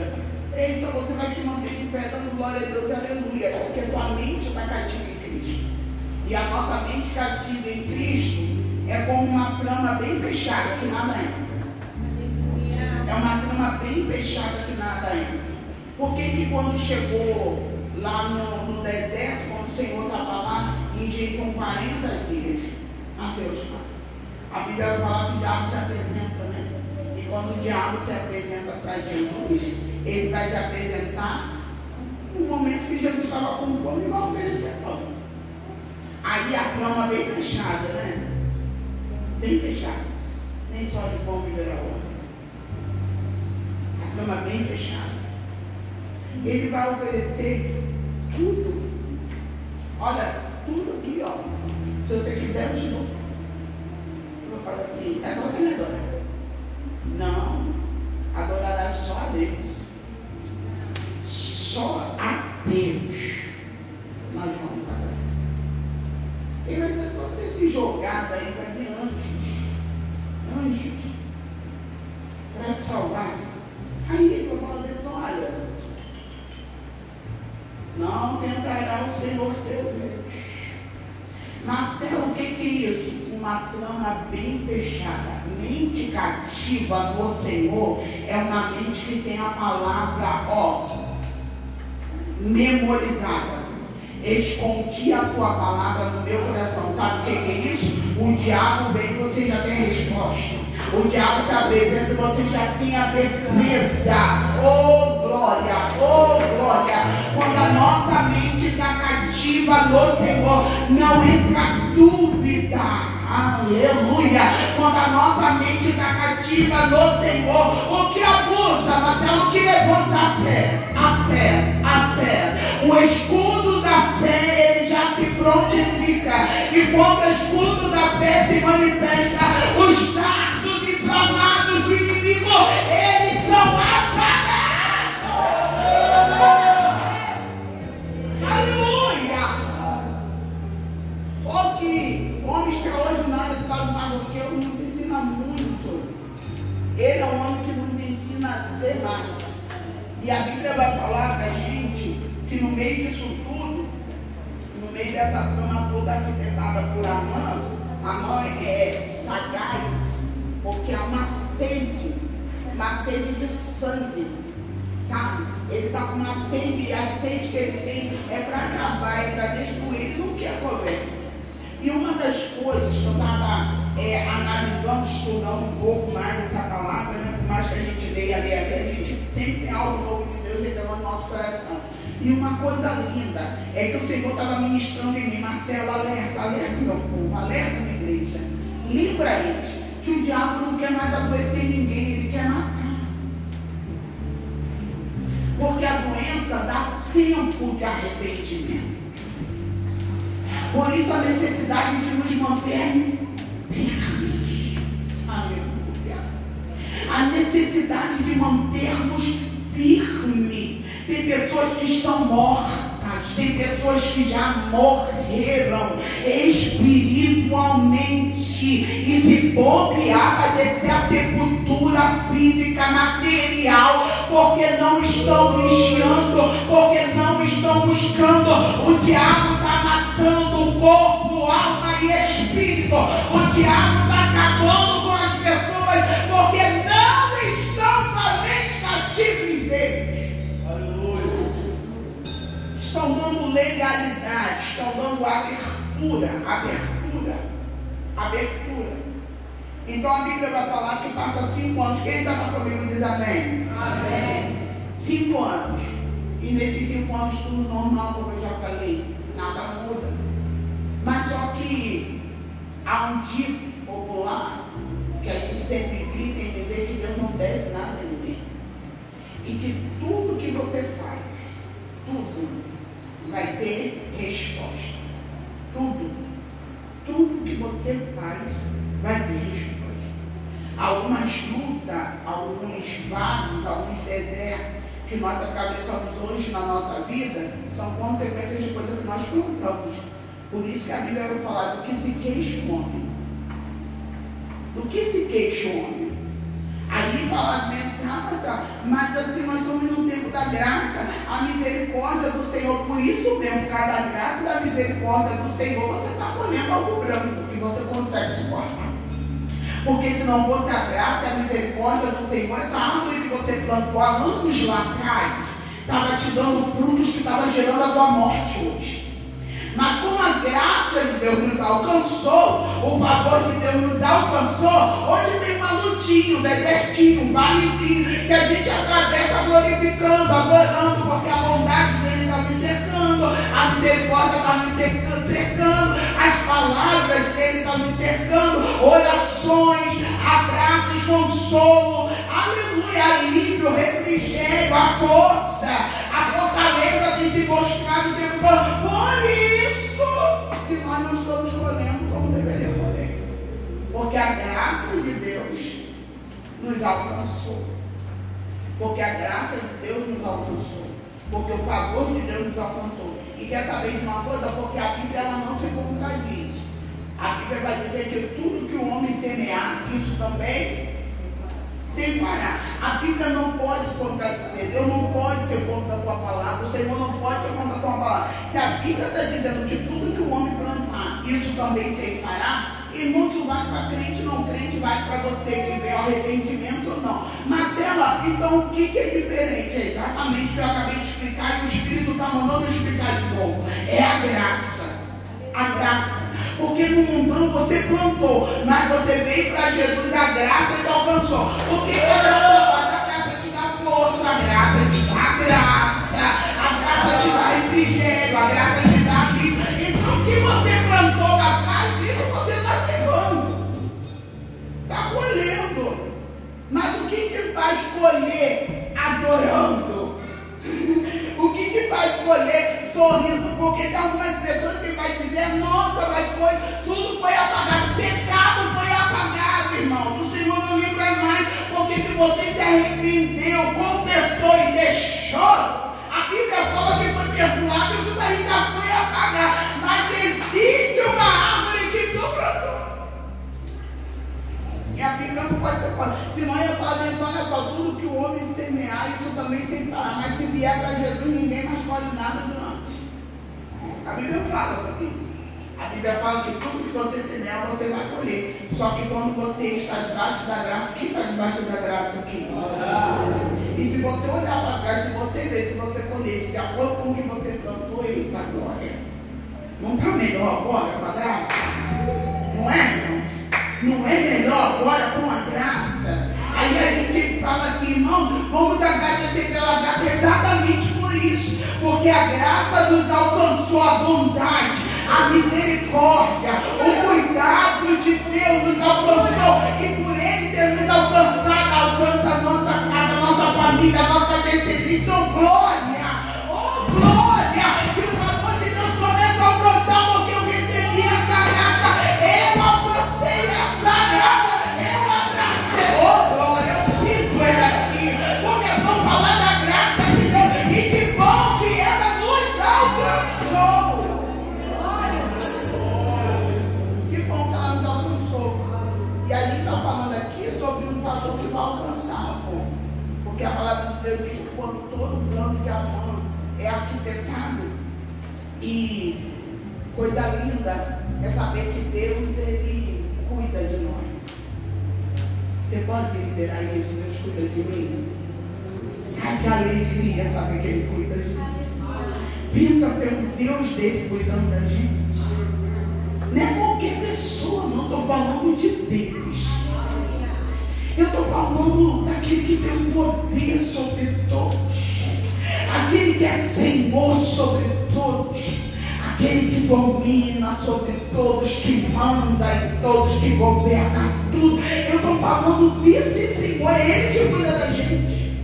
então você vai te manter de pé dando glória a Deus, aleluia, porque tua mente está cativa em Cristo. E a nossa mente cativa em Cristo é como uma trama bem fechada que nada entra. É uma trama bem fechada que nada entra. Por que quando chegou lá no deserto, quando o Senhor estava lá em jejum 40 dias, Mateus 4, a Bíblia vai falar que o diabo se apresenta, né? E quando o diabo se apresenta para Jesus, ele vai se apresentar no momento que Jesus estava com fome e vai oferecer pão. Aí a cama bem fechada, né? Bem fechada. Nem só de pão viverá o homem. A cama bem fechada. Ele vai oferecer tudo. Olha, tudo aqui, ó. Se você quiser, eu te dou. Eu vou falar assim, é só você me adorar. Não, adorarás só a Deus. Só a Deus nós vamos adorar. E vai ser só você se jogar daí, vai ver anjos para te salvar. Aí ele vai falar assim, olha, não tentará o Senhor teu Deus. Marcelo, o que é isso? Uma trama bem fechada. Mente cativa no Senhor é uma mente que tem a palavra, ó, memorizada. Escondi a tua palavra no meu coração. Sabe o que é isso? O diabo vem e você já tem a resposta. O diabo se apresenta e você já tem a defesa. Oh glória, oh glória. Quando a nossa mente está cativa no Senhor, não entra dúvida. Aleluia. Quando a nossa mente está cativa no Senhor, o que abusa, Marcelo, o que levanta a fé. O escudo da fé, ele já se prontifica. E quando o escudo da fé se manifesta, os dardos inflamados do inimigo, eles são apagados. Aleluia. O que homem extraordinário que faz mais do que eu nos ensina muito. Ele é um homem que nos ensina demais. E a Bíblia vai falar pra gente que no meio disso tudo, no meio dessa trama toda arquitetada por Amã é sagaz, porque há uma sede de sangue, sabe? Ele está com uma sede, e a sede que ele tem é para acabar, é para destruir, ele não quer conversa. E uma das coisas que eu estava analisando, estudando um pouco mais essa palavra, né? Por mais que a gente leia, a gente sempre tem algo novo de Deus revelando no nosso coração. E uma coisa linda é que o Senhor estava ministrando em mim, Marcelo, alerta meu povo, alerta minha igreja, livra eles, que o diabo não quer mais adoecer ninguém, ele quer matar. Porque a doença dá tempo de arrependimento. Por isso a necessidade de nos manter firmes. Aleluia. A necessidade de mantermos firmes. Tem pessoas que estão mortas. Tem pessoas que já morreram espiritualmente. E se bobear, vai descer a sepultura física, material. Porque não estão vigiando. Porque não estão buscando. O diabo está matando o corpo, alma e espírito. O diabo está acabando com as pessoas. Porque não estão somente cativos em Deus. Estão dando legalidade, estão dando abertura. Então a Bíblia vai falar que passa 5 anos. Quem ainda está comigo diz amém? Amém. 5 anos. E nesses 5 anos tudo normal, como eu já falei. Nada muda. Mas só que há um dito popular que a gente sempre grita em dizer que Deus não deve nada a ninguém. E que tudo que você faz, tudo vai ter resposta. Tudo que você faz vai ter resposta. Algumas lutas, alguns vales, alguns desertos que nós atravessamos hoje na nossa vida são consequências de coisas que nós plantamos. Por isso que a Bíblia vai falar do que se queixa o homem. Do que se queixa o homem? Aí fala, mas assim nós somos no tempo da graça, a misericórdia do Senhor. Por isso mesmo, por causa da graça e da misericórdia do Senhor, você está colhendo algo branco que você consegue suportar. Porque se não fosse a graça e a misericórdia do Senhor, essa árvore que você plantou há anos lá atrás estava te dando frutos que estavam gerando a tua morte hoje. Mas como a graça de Deus nos alcançou, o favor de Deus nos alcançou, hoje tem uma lutinha, um desertinho, um valezinho, que a gente atravessa glorificando, adorando, porque a bondade dele está me cercando, a misericórdia está me cercando, as palavras dele estão me cercando, orações, abraços, consolo, aleluia, alívio, refrigério, a força, a fortaleza tem se mostrado o tempo todo. Por isso que nós não estamos colhendo como deveríamos colher. Porque a graça de Deus nos alcançou. Porque a graça de Deus nos alcançou. Porque o favor de Deus nos alcançou. E quer saber de uma coisa? Porque a Bíblia ela não se contradiz. A Bíblia vai dizer que tudo que o homem semear, isso também sem parar. A Bíblia não pode se contradizer. Deus não pode ser contra a tua palavra. O Senhor não pode ser contra a tua palavra. Se a Bíblia está dizendo que tudo que o homem plantar, isso também sem parar, irmão, isso vai para crente, não crente, vai para você que vem arrependimento ou não. Marcela, então o que é diferente? É exatamente o que eu acabei de explicar e o Espírito está mandando eu explicar de novo. É a graça. A graça. Porque no mundão você plantou, mas você veio para Jesus, a graça te alcançou. Porque a graça te dá força, a graça te dá graça, a graça te dá refrigério, a graça te dá alívio. Então o que você plantou lá atrás, isso você está secando, está colhendo. Mas o que faz colher? Adorando. O que faz colher? Sorrindo. Porque tem algumas pessoas que vai dizer, nossa, mas tudo foi apagado. Pecado foi apagado, irmão. O Senhor não livra mais. Porque se você se arrependeu, confessou e deixou, a Bíblia fala que foi perdoado, isso daí já foi apagado. Mas existe uma árvore que tu plantou. E a Bíblia não pode ser falada. Senão eu falo, olha só, tudo que o homem semear, isso também tem que parar. Mas se vier para Jesus, ninguém mais colhe nada do antes. A Bíblia fala sobre isso. A Bíblia fala que tudo que você semear, você vai colher. Só que quando você está debaixo da graça, quem está debaixo da graça aqui? E se você olhar para trás, se você ver, se você colher, se de acordo com o que você plantou, ele está glória. Não está melhor agora com a graça? Não é, irmão? Não é melhor agora com a graça? Aí a gente fala assim, irmão, vamos agradecer pela graça exatamente por isso. Porque a graça nos alcançou, a bondade, a misericórdia, o cuidado de Deus nos alcançou. E por ele ter nos alcançado, alcança a nossa casa, a nossa família, a nossa descendência. Oh, glória! Oh, glória! Que o favor de Deus começa a alcançar, porque eu recebi essa graça. Eu alcancei essa graça. Eu abracei. Oh, glória! Eu sinto ele aqui. Porque vamos falar da graça de Deus. E que bom que ela nos alcançou. Que bom que ela nos alcançou. E a gente está falando aqui sobre um valor que vai alcançar, pô. Porque a palavra de Deus diz que quando todo plano de amor é arquitetado, e coisa linda é saber que Deus, Ele cuida de nós. Você pode liberar isso? Deus cuida de mim? Ai, que alegria saber que Ele cuida de nós. Pensa ter um Deus desse cuidando da gente. Não é qualquer pessoa, não estou falando de Deus. Eu estou falando daquele que tem o poder sobre todos. Aquele que é Senhor sobre todos. Aquele que domina sobre todos, que manda em todos, que governa tudo. Eu estou falando desse Senhor. É Ele que cuida da gente.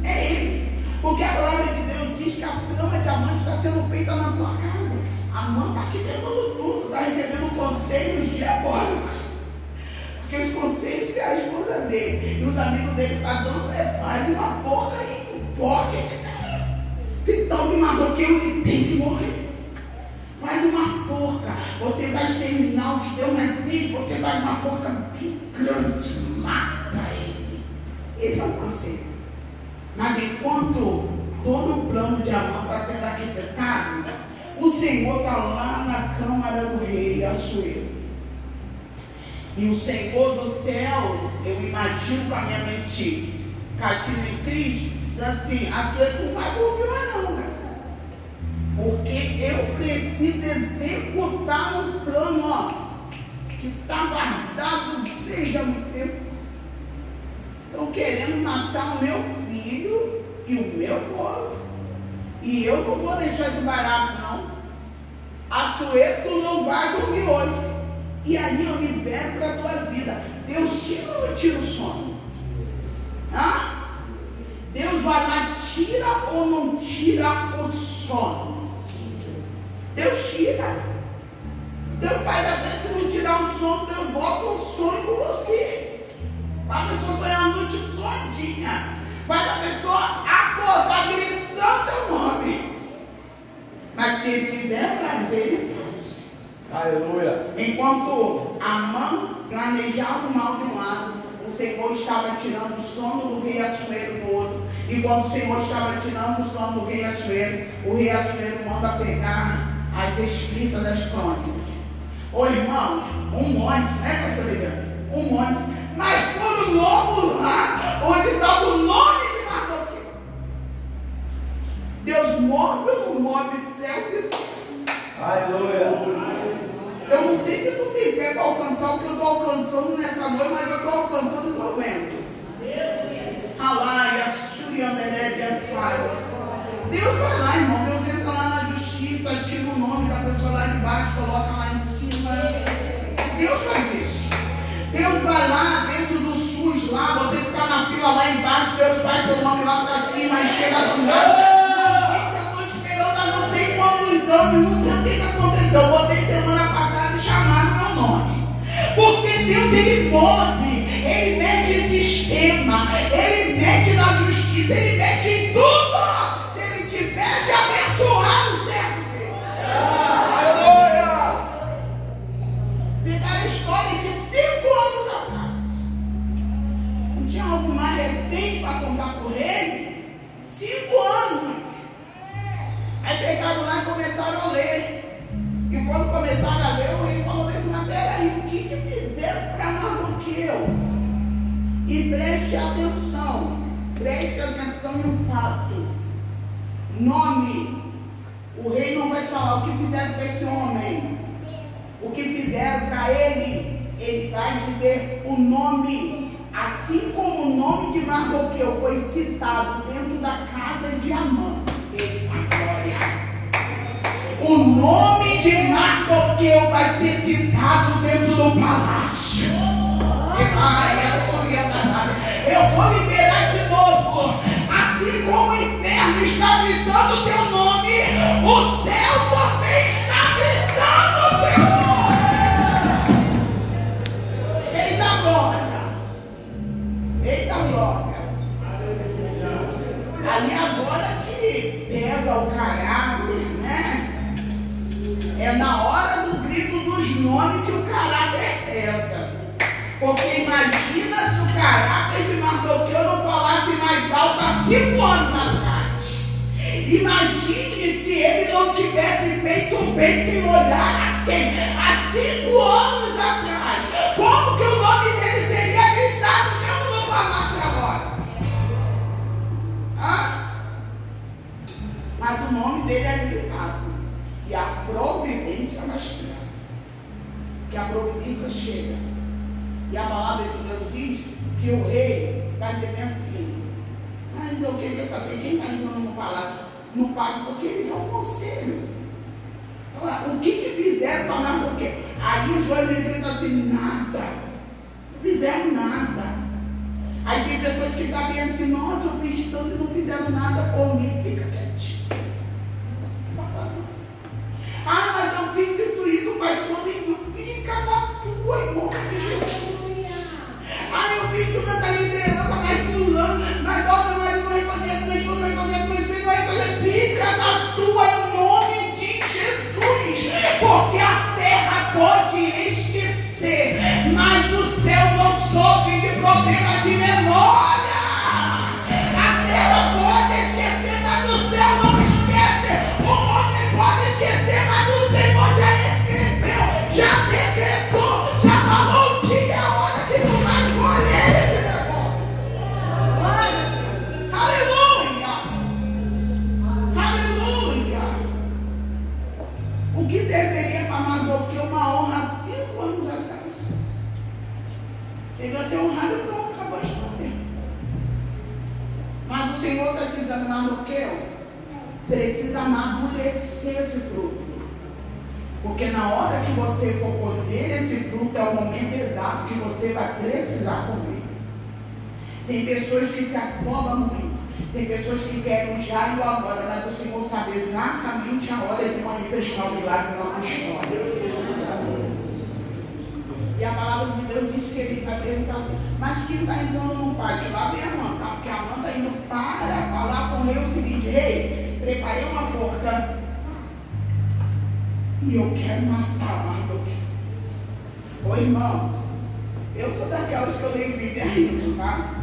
É Ele. Porque a palavra de Deus diz que a cama de amante está sendo feita na tua casa. A mãe está aqui dentro de tudo, está recebendo conselhos diabólicos. Porque os conselhos que a esposa dele e os amigos dele estão dando mais uma porca aí. Porca esse cara. Se tão de marroqueiro, ele tem que morrer. Faz uma porca. Você vai exterminar os teus nascidos, você faz uma porca bem grande. Mata ele. Esse é o conselho. Mas enquanto todo o plano de amor está sendo arquitetado, o Senhor está lá na Câmara do Rei Assuero. E o Senhor do céu, eu imagino com a minha mente cativa em Cristo, diz assim: Assuero não vai dormir não, né? Porque eu preciso executar um plano, ó, que está guardado desde há muito tempo. Estão querendo matar o meu filho e o meu povo. E eu não vou deixar de barato, não. Assuero, tu não vai dormir hoje. E aí eu libero para a tua vida. Deus tira ou não tira o sono? Hã? Deus vai lá, tira ou não tira o sono? Deus tira. Deus vai lá dentro, se não tirar o sono, Deus bota um sonho com você. Vai a pessoa sonhar a noite todinha. Vai a pessoa acordar gritando teu nome. Mas se ele quiser prazer, ele faz. Aleluia. Enquanto a mão planejava o mal de um lado, o Senhor estava tirando o sono do rei Assuero do outro. E quando o Senhor estava tirando o sono do rei Assuero, o rei Assuero manda pegar as escritas das crônicas. Ô irmãos, um monte, né, pastor Lívia? Um monte. Mas por logo lá, onde estava o nome de Mardoqueu. Deus move céu e... Aleluia. Eu não sei se tu me vê para alcançar o que eu estou alcançando nessa noite, mas eu estou alcançando e estou vendo. Alaia, Surianderebe, Saia. Deus vai lá, irmão. Deus entra lá na justiça, tira o nome da pessoa lá de baixo, coloca lá em cima. Deus faz isso. Deus vai lá dentro do SUS, lá, você fica na fila lá embaixo, Deus faz seu nome lá para cima e chega do lado. Eu estou esperando há não sei quantos anos, não sei o que aconteceu. Eu botei semana passada e chamaram meu nome. Porque Deus, Ele move, Ele mexe em sistema, Ele mexe na justiça, Ele mexe em tudo. Se Ele tiver de abençoar o servo dele. Aleluia. Pegar a história de 5 anos atrás. Não tinha algo mais recente para contar por ele? 5 anos. Aí pegaram lá e começaram a ler. E quando começaram a ler, o rei falou mesmo: mas peraí, o que fizeram para Mardoqueu? E preste atenção em um fato. Nome. O rei não vai falar o que fizeram para esse homem. O que fizeram para ele, ele vai dizer o nome. Assim como o nome de Mardoqueu foi citado dentro da casa de Amã. Eita glória! O nome de Mardoqueu vai ser citado dentro do palácio. Eu vou liberar de novo. está gritando o teu nome, o céu também está gritando o teu nome. Eita glória! Eita glória! Aí agora que pesa o caráter, né? É na hora do grito dos nomes que o caráter pesa. Porque imagina se o caráter de Mardoqueu não falasse mais alto há 5 anos atrás. Imagine se ele não tivesse feito o bem sem olhar a quem? Há 5 anos atrás. Como que o nome dele seria gritado se eu não falasse agora? Mas o nome dele é gritado. E a providência vai chegar. Que a providência chega. E a palavra de Deus diz que o rei vai ter bem assim. Mas eu queria saber quem está entrando no palácio, no pátio, porque ele é um conselho. O que fizeram para Mardoqueu? Aí o João diz assim, nada. Não fizeram nada. Aí tem pessoas que estão vendo assim, nossa, eu fiz tanto e não fizeram nada comigo. Fica quietinho. Mas eu fiz isso, pastor, e fica na tua, irmão de Jesus. Eu fiz tudo nessa liderança, mas pulando, mas olha, mas não reconhece, mas não reconhece, mas não reconhece. Fica na tua, em nome de Jesus. Porque a terra pode esquecer, mas o céu não sofre de problema de memória. A terra pode esquecer, mas o céu não esquece. O homem pode esquecer, mas o Senhor já escreveu, já decretou, já falou o dia, a hora que tu vai colher esse negócio. Aleluia! Aleluia! O que deveria para Mardoqueu uma honra há 5 anos atrás? Ele vai ter honrado e pronto, acabou a história. Mas o Senhor está dizendo, Mardoqueu, precisa amadurecer esse fruto. Porque na hora que você for colher esse fruto, é o momento exato que você vai precisar comer. Tem pessoas que se afobam muito. Tem pessoas que querem já e o agora, mas o Senhor sabe exatamente a hora de manifestar o milagre na tua história. E a palavra de Deus diz que ele vai perguntar assim, mas quem está entrando no pátio? Lá vem a Amã, tá? Porque a Amã está indo para falar com o rei o seguinte, rei, preparei uma porca e eu quero matar Mardoqueu. Ô irmãos, eu sou daquelas que eu leio Bíblia rindo, tá?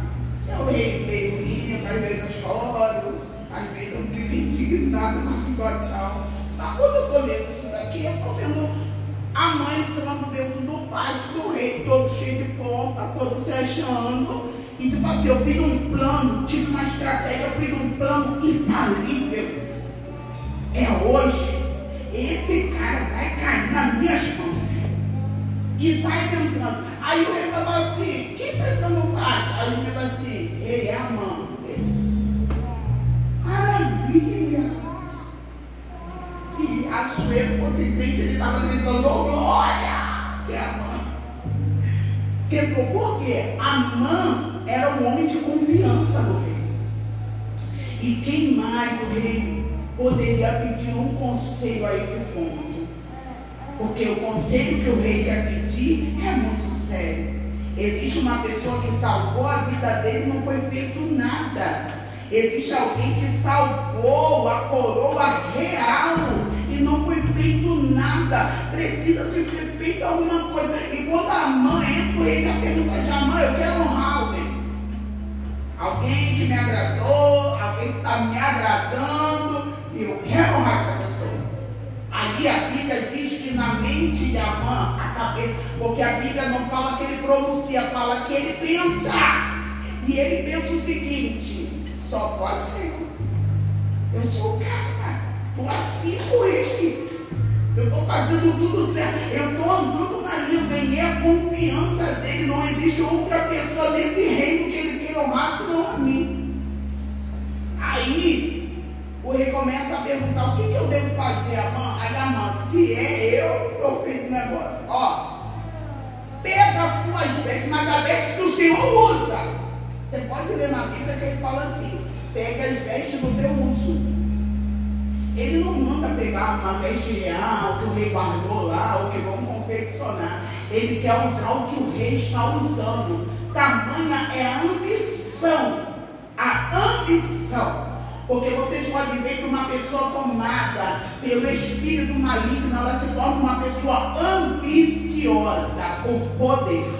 Eu leio rindo, às vezes eu choro, às vezes eu fico indignado na situação. Mas quando eu estou lendo isso daqui, eu estou vendo a mãe entrando dentro do pátio do rei, todo cheio de pompa, todo se achando. E tipo assim, eu fiz um plano, tive uma estratégia, eu fiz um plano infalível. É hoje. Esse cara vai cair nas minhas mãos. E vai entrando. Aí o rei falou assim, quem está entrando no pátio? Aí o rei falou assim, ele é a mãe. Maravilha! Se a Sueli fosse crente, ele estava gritando, oh, glória! Que é a mãe. Por quê? A mãe era um homem de confiança no rei. E quem mais o rei poderia pedir um conselho a esse ponto? Porque o conselho que o rei quer pedir é muito sério. Existe uma pessoa que salvou a vida dele e não foi feito nada. Existe alguém que salvou a coroa real e não foi feito nada. Precisa ser feito alguma coisa. E quando a mãe entra, o rei já pergunta já, mãe, eu quero honrar alguém. Alguém que me agradou, alguém que está me agradando, e eu quero honrar essa pessoa. Aí a Bíblia diz que na mente de Amã, a cabeça, porque a Bíblia não fala que ele pronuncia, fala que ele pensa. E ele pensa o seguinte, só pode ser eu sou o cara, estou aqui com ele. Eu estou fazendo tudo certo, eu estou andando na linha, ganhei a confiança dele, não existe outra pessoa nesse reino que ele quer honrar senão a mim. Aí o rei começa a perguntar, o que eu devo fazer, Amã? Aí Amã, se é eu fiz o negócio, ó, pega as tuas vestes, mas a veste que o Senhor usa. Você pode ler na Bíblia que ele fala assim, pega as vestes do teu uso. Ele não manda pegar uma veste real que o rei guardou lá, ou que vão confeccionar. Ele quer usar o que o rei está usando. Tamanha é a ambição. A ambição. Porque vocês podem ver que uma pessoa tomada pelo espírito maligno, ela se torna uma pessoa ambiciosa por poder.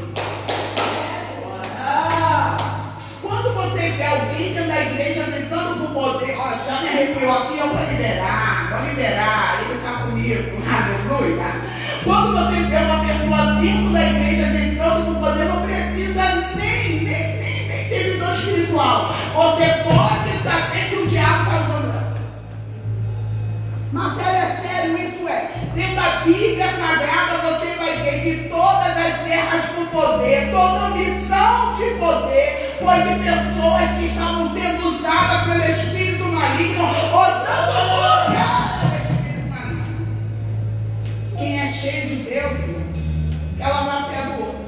Quando você vê alguém dentro da igreja gritando por poder, ó, já me arrepiou aqui, eu vou liberar, ele está comigo, aleluia. Quando você vê uma pessoa dentro da igreja gritando por poder, não precisa nem ter visão espiritual. Você pode saber que o diabo está usando. Mas é sério, isso é. Dentro da Bíblia Sagrada você vai ver que todas as guerras do poder, toda ambição de poder, foi de pessoas que estavam sendo usadas pelo espírito maligno, usando o espírito maligno. Quem é cheio de Deus, ela vai pé do outro.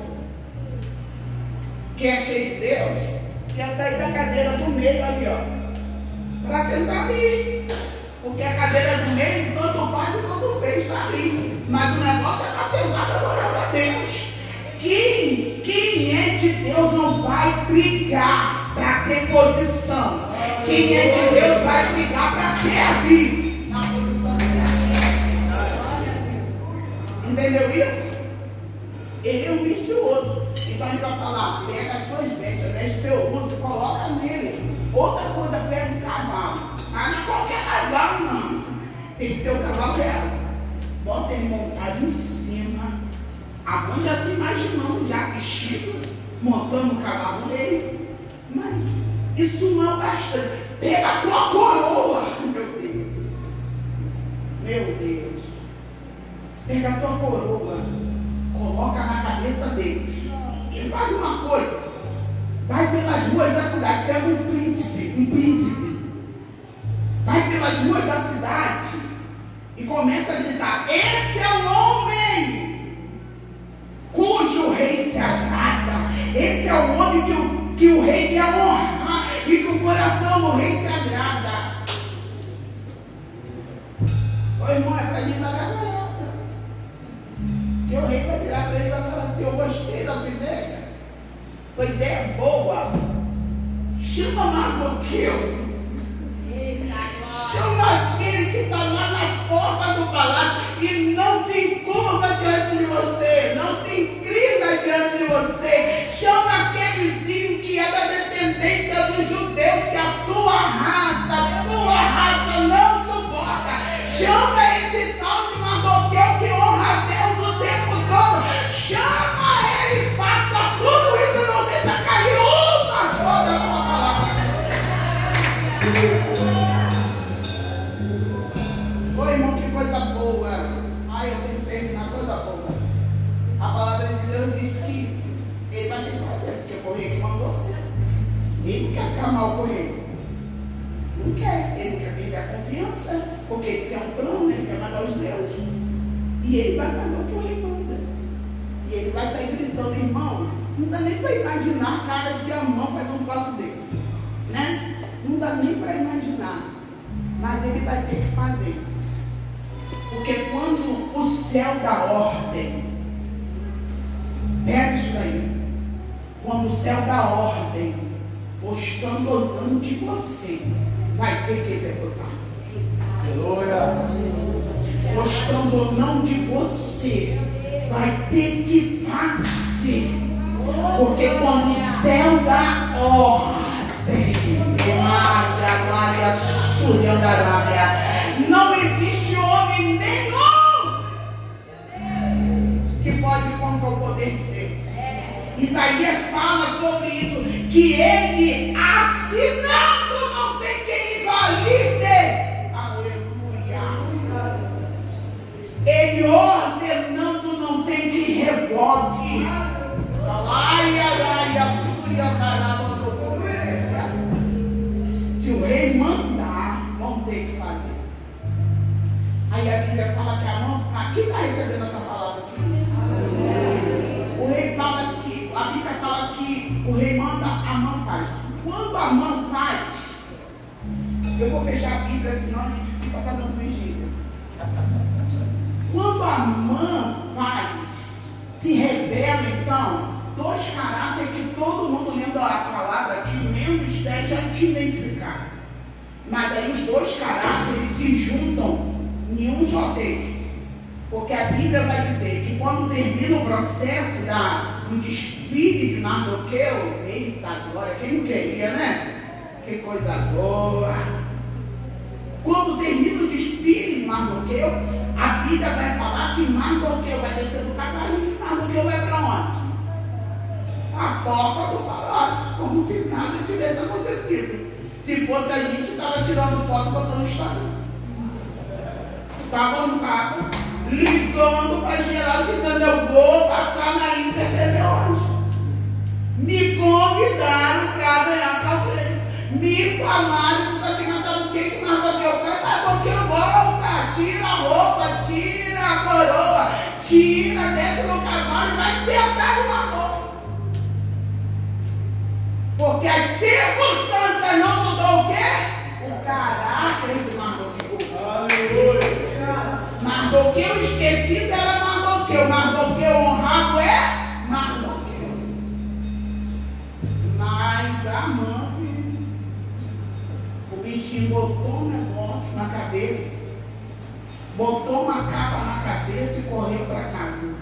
Quem é cheio de Deus, quer sair da cadeira do meio ali, ó, para tentar ali. Porque a cadeira do meio, tanto faz e tanto fez, está ali. Mas o negócio é estar sentado adorando a Deus. Quem é de Deus não vai brigar para ter posição. Quem é de Deus vai brigar para servir na posição dele. Entendeu isso? Ele é um vicioso. Então ele vai falar, pega as suas vestes, veste teu uso, coloca nele. Outra coisa, pega o cavalo. Mas não é qualquer cavalo, não. Tem que ter o cavalo real. Bota ele montado em cima. A mãe já se imaginando, já vestido, montando o cavalo dele. Mas isso não é o bastante. Pega a tua coroa. Meu Deus. Pega a tua coroa. Coloca na cabeça dele. E faz uma coisa. Vai pelas ruas da cidade. Pega um príncipe. Vai pelas ruas da cidade. E começa a gritar. Esse é o homem cujo rei se agrada. Esse é o homem que o rei quer honrar e que o coração do rei se agrada. Ô irmão, é para mim dar gargalhada. Que o rei vai virar para ele e vai falar assim: eu gostei da tua ideia. Tua ideia é boa. Chama Mardoqueu. Chama aquele que está lá na porta do palácio e não se curva diante de você, não se inclina diante de você. Chama aquelezinho que é da descendência dos judeus, que a tua raça não suporta. Chama esse tal de Mardoqueu que honra a Deus o tempo todo. Chama ele, passa tudo isso, não deixa cair uma só da tua palavra. Oi, irmão, que coisa boa. Ai, eu tenho que terminar, coisa boa. A palavra de Deus diz que ele vai ter que fazer, porque foi o rei que mandou. Ele não quer ficar mal com ele. Não quer. Ele quer perder a confiança, porque ele quer um plano, ele quer mandar os deuses. E ele vai fazer o que o rei manda. E ele vai sair gritando, irmão. Não dá nem para imaginar a cara de Amã fazer um negócio desse. Né? Não dá nem para imaginar. Mas ele vai ter que fazer. Porque quando o céu dá ordem, pega isso daí. Quando o céu dá ordem, postando ou não de você, vai ter que executar. Aleluia. Gostando ou não de você, vai ter que fazer. Porque quando o céu dá ordem, não existe homem nenhum que pode contra o poder de Deus. Isaías fala sobre isso, que ele assinando não tem quem invalide. Aleluia. Ele ordenando não tem quem revogue. Se o rei mandar, vão ter que fazer. Aí a Bíblia fala que a mão, aqui está recebendo essa palavra aqui. O rei fala que, a Bíblia fala que o rei manda, a mão faz. Quando a mão faz, eu vou fechar a Bíblia, senão fica fazendo vigília. Quando a Amã se revela, então, dois caráteres que todo mundo lendo a palavra aqui, lendo Esther, já tinha identificado. Mas aí os dois caráteres se juntam em um só texto. Porque a Bíblia vai dizer que quando termina o processo do desfile de Mardoqueu, eita glória, quem não queria, né? Que coisa boa! Quando termina o desfile de Mardoqueu, a Bíblia vai falar que Mardoqueu vai descer do cavalinho e Mardoqueu vai para onde? A porta do palácio, como se nada tivesse acontecido. Se fosse a gente, estava tirando foto e botando no Instagram. Estava no carro, ligando para geral, dizendo: eu vou passar na lista TV hoje. Me convidaram para ganhar café. Me falaram: você está perguntando o que Mardoqueu faz? Mardoqueu volta, tira a roupa, tira a coroa, tira, desce no cavalo e vai sentar numa boca. Porque as circunstâncias não mudou o quê? O caráter de Mardoqueu. Mardoqueu esquecido era Mardoqueu. Mardoqueu honrado é Mardoqueu. Mas a Amã, o bichinho botou um negócio na cabeça, botou uma capa na cabeça e correu para casa.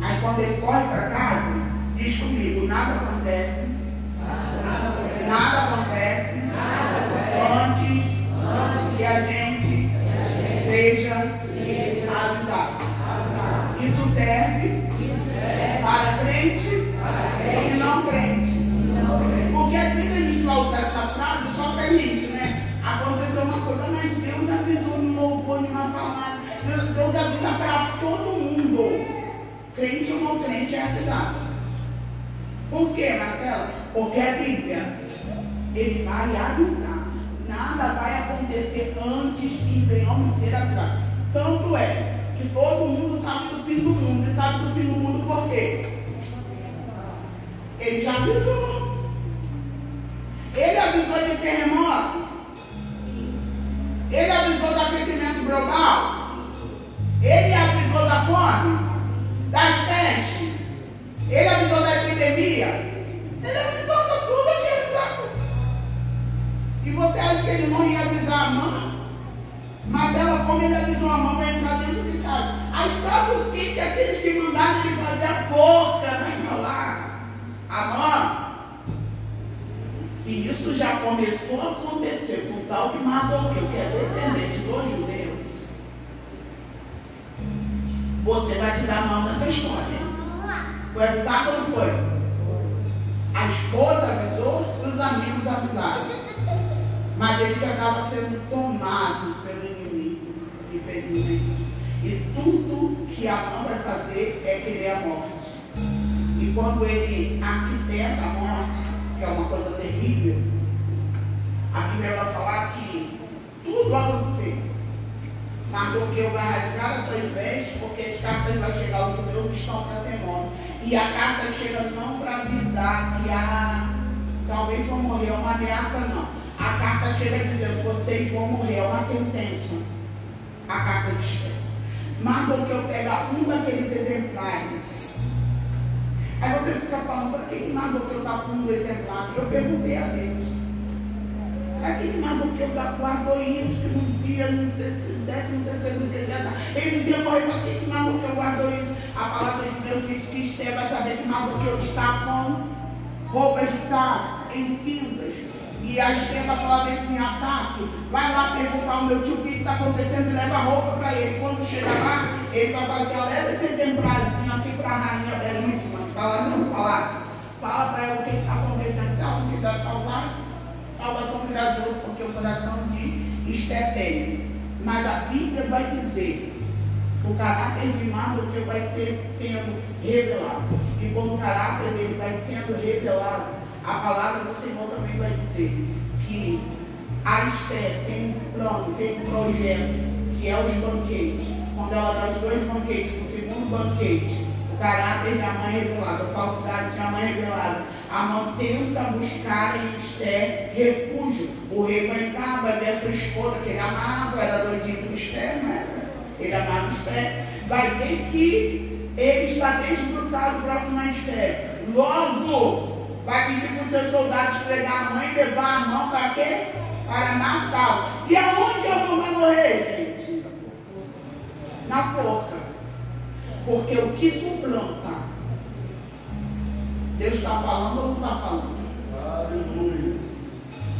Aí quando ele corre para casa, diz comigo: nada acontece. Nada acontece antes que a gente seja avisado. Isso serve para crente e não crente. Porque às vezes a gente vai usar essa frase só para a gente, né? Aconteceu uma coisa, mas Deus avisou, me louvou em uma palavra. Deus avisa para todo mundo. Crente ou não crente é avisado. Por quê, Marcelo? Porque a Bíblia, ele vai avisar. Nada vai acontecer antes que venhamos ser avisados. Tanto é que todo mundo sabe do fim do mundo. E sabe do fim do mundo por quê? Ele já avisou. Ele avisou de terremoto. Ele avisou do aquecimento global. Ele avisou da fome, das pestes. Ele avisou da epidemia. Ele avisou para tudo aquele saco. E você acha que ele não ia avisar a mãe? Mas ela, como ele avisou a mãe, vai entrar dentro de casa. Aí sabe o que aqueles que mandaram ele fazer a forca vai falar? A mãe, se isso já começou a acontecer com o tal de Mardoqueu, que é descendente dos judeus, você vai se dar mal nessa história. Foi avisado ou não foi? A esposa avisou e os amigos avisaram. Mas ele já estava sendo tomado pelo inimigo, infelizmente. E tudo que a mão vai fazer é querer a morte. E quando ele arquiteta a morte, que é uma coisa terrível, a Bíblia vai falar que tudo vai acontecer. Mardoqueu vai rasgar as suas vestes, porque as cartas vão chegar aos judeus que estão para ter morte. E a carta chega não para avisar que talvez vão morrer, é uma ameaça, não. A carta chega dizendo: vocês vão morrer, é uma sentença. A carta de Esther. Mardoqueu pega um daqueles exemplares. Aí você fica falando: para que Mardoqueu está com um exemplar? Eu perguntei a Deus: para que Mardoqueu guardou isso? Que um dia, no 13º dia, ele dizia: para que Mardoqueu guardou isso? A palavra de Deus diz que Esther vai saber que Mardoqueu está com roupas de saco, em cintas. E a Esther vai falar que tinha ataque. Vai lá perguntar ao meu tio o que está acontecendo e leva a roupa para ele. Quando chegar lá, ele vai fazer: leva esse exemplarzinho aqui para a rainha belíssima que está lá no palácio. Fala para ela o que está acontecendo. Se ela quiser salvar, salvação virá de outro, porque o coração de Esther tem. Mas a Bíblia vai dizer: o caráter de Mardoqueu vai ser sendo revelado. E quando o caráter dele vai sendo revelado, a palavra do Senhor também vai dizer que a Esther tem um plano, tem um projeto, que é os banquetes. Quando ela dá os 2 banquetes, o segundo banquete, o caráter da mãe revelado, a falsidade da mãe revelada, Amã tenta buscar em Esther refúgio. O rei vai entrar, vai ver a sua esposa, que ele amava, era doidinho por Esther, né? Ele amava Esther. Vai ver que ele está desfrutado para tomar Esther. Logo, vai pedir para os seus soldados pregar a mãe e levar a mão para quê? Para Natal. E aonde eu vou morrer, gente? Na porta. Porque o que tu planta, Deus está falando ou não está falando? Aleluia.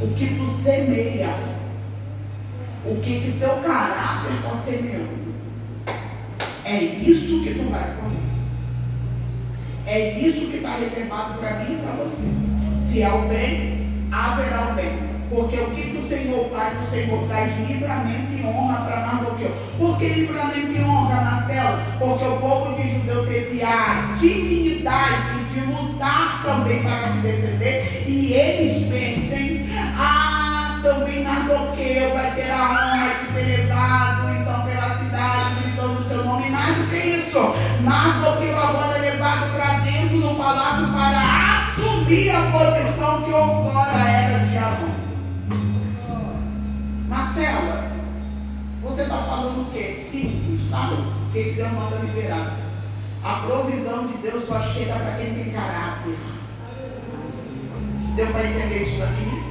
O que tu semeia, o que teu caráter está semeando, é isso que tu vai comer. É isso que está reservado para mim e para você. Se é o bem, haverá o bem. Porque o que o Senhor faz, o Senhor traz livramento e honra para Mardoqueu. Por que livramento e honra, Marcelo? Porque o povo de Judeu teve a dignidade de lutar também para se defender. E eles pensem, também Mardoqueu vai ter a honra de ser levado então pela cidade, gritando o seu nome. Mais do que isso, Mardoqueu agora é levado para dentro do palácio para assumir a posição que outrora era de Amã. Marcela, você está falando o quê? Simples, sabe? Que Deus manda liberar. A provisão de Deus só chega para quem tem caráter. Deu para entender isso aqui?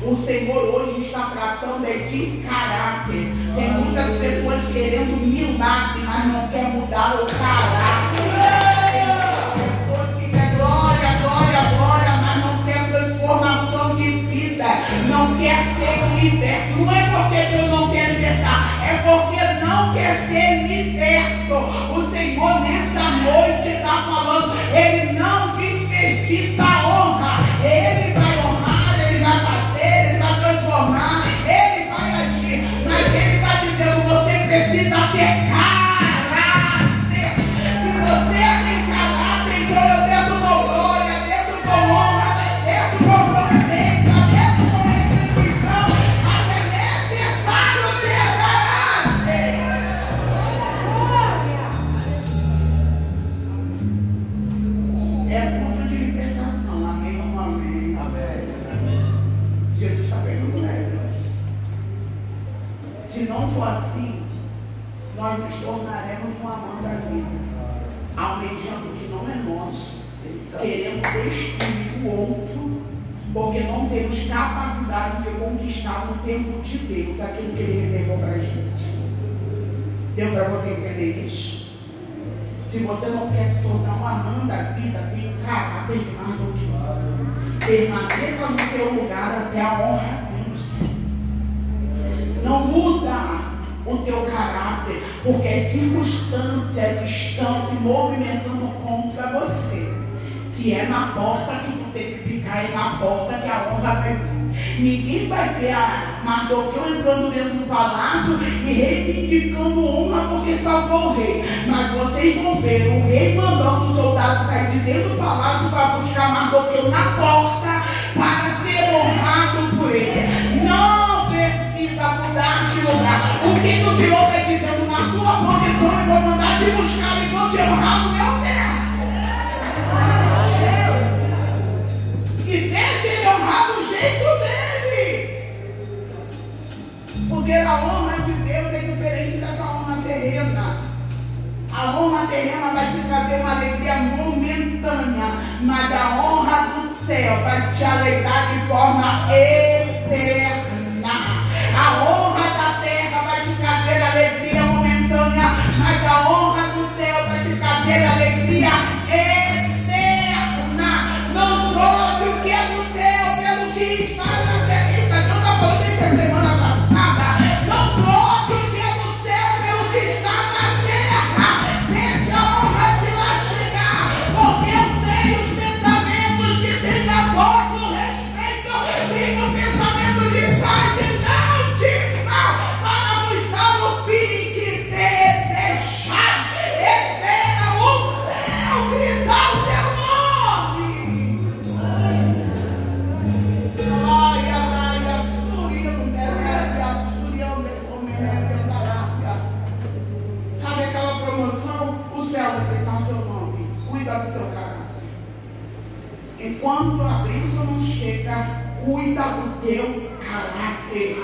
O Senhor hoje está tratando de caráter. Tem muitas pessoas querendo milagre, mas não quer mudar o caráter. Tem muitas pessoas que querem glória, glória, glória, mas não quer transformação de vida. Não quer ser liberto. Não é porque Deus não quer libertar, é porque não quer ser liberto. O Senhor nessa noite está falando, Ele não desperdiça a honra. Ele vai honrar, Ele vai fazer, Ele vai transformar, Ele vai agir. Mas Ele está dizendo, você precisa ter caráter. Se você tem caráter, então eu devo com glória, devo com honra, devo com providência, devo com restituição. Mas é necessário ter caráter. É ponto de libertação. Amém ou não amém? Amém. Jesus está pegando leve. Se não for assim, nós nos tornaremos uma mão da vida, almejando o que não é nosso, querendo destruir o outro, porque não temos capacidade de conquistar no tempo de Deus aquilo que Ele reservou para a gente. Deu para você entender isso? Se você não quer se tornar uma mãe da vida, tem um caráter de Mardoqueu. Permaneça no teu lugar até a honra vir. Não muda o teu caráter, porque as circunstâncias estão se movimentando contra você. Se é na porta que tu tem que ficar, é na porta que a honra vai vir. Ninguém vai ver a Mardoqueu entrando dentro do palácio e reivindicando honra porque salvou o rei. Mas vocês vão ver o rei mandando os soldados sair de dentro do palácio para buscar Mardoqueu na porta para ser honrado por ele. Não precisa mudar de lugar. O que o Senhor está dizendo na sua posição, eu vou mandar te buscar e vou te honrar no meu tempo. E deixa ele honrar do jeito dele. Porque a honra de Deus é diferente dessa honra terrena. A honra terrena vai te trazer uma alegria momentânea, mas a honra do céu vai te alegrar de forma eterna. A honra da terra vai te trazer alegria momentânea, mas a honra do céu vai te trazer alegria eterna. Não troque o que é do céu pelo que está na terra. Eu já falei isso semana passada. Não troque o que é do céu pelo que está na terra. Deixe a honra de lá chegar, porque eu sei os pensamentos que tem a vosso respeito. Tenho pensamento de paz e não de enquanto a bênção não chega, cuida do teu caráter.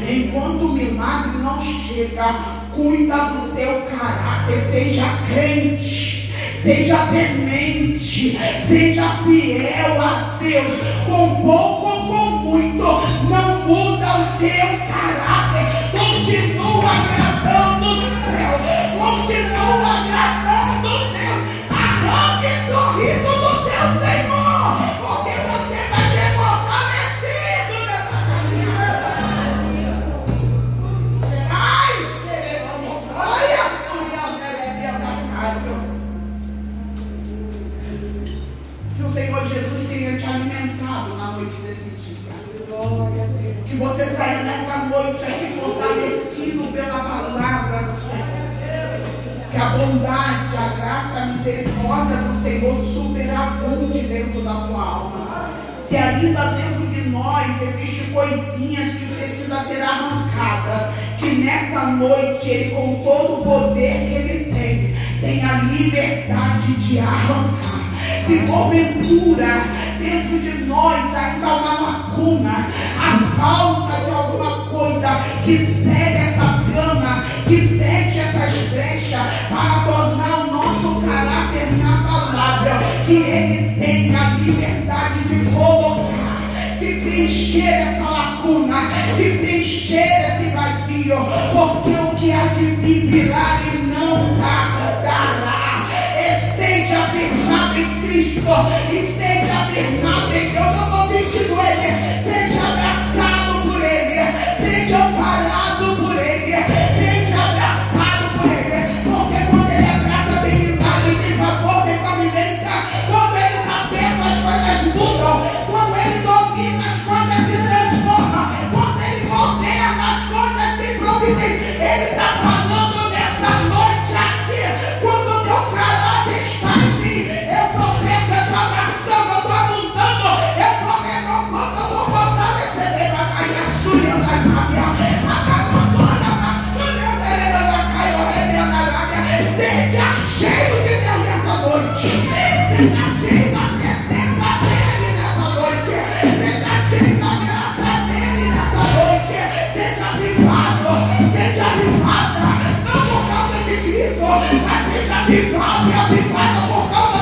Enquanto o milagre não chega, cuida do seu caráter. Seja crente, seja temente, seja fiel a Deus. Com pouco ou com muito, não muda o teu caráter. Continua agradando o céu, continua agradando Deus. Arranque sorriso do teu Senhor, porque você vai ser fortalecido nessa caminhada. Ai, que o Senhor Jesus tenha te alimentado na noite desse dia. Que você saia nessa noite aqui fortalecido pela palavra do Senhor. Que a bondade, a graça, a misericórdia do Senhor superabunde dentro da tua alma. Se ainda dentro de nós existem coisinhas que precisam ser arrancadas, que nessa noite Ele, com todo o poder que Ele tem a liberdade de arrancar. Se porventura dentro de nós ainda há uma lacuna, a falta de alguma coisa que cega essa trama, que fecha essas brechas para tornar o nosso caráter inabalável, que Ele tenha a liberdade de colocar, de preencher essa lacuna, de preencher esse vazio, porque o que há de vir virá e não tardará. Esteja firmado em Cristo, esteja firmado em Deus. Eu estou pedindo Ele, seja abraçado por Ele, seja amparado por Ele, seja abraçado por Ele, porque quando Ele abraça, tem milagre, tem favor, tem pavimenta. Quando Ele está perto, as coisas mudam. Quando Ele domina, as coisas se transformam. Quando Ele governa, as coisas se providem. Ele está falando nessa noite aqui. Quando o teu caráter está em mim, eu estou perto, eu estou abraçando, eu estou abundando, eu estou renovando, eu estou fortalecendo a caia, subindo a lábia, a cabana, a subindo a caia, a lábia. Seja cheio de Deus nessa noite, seja cheio da presença dele nessa noite, seja cheio da graça dele nessa noite, seja avivado, seja avivada, não por causa de Cristo, mas seja avivado e avivada por causa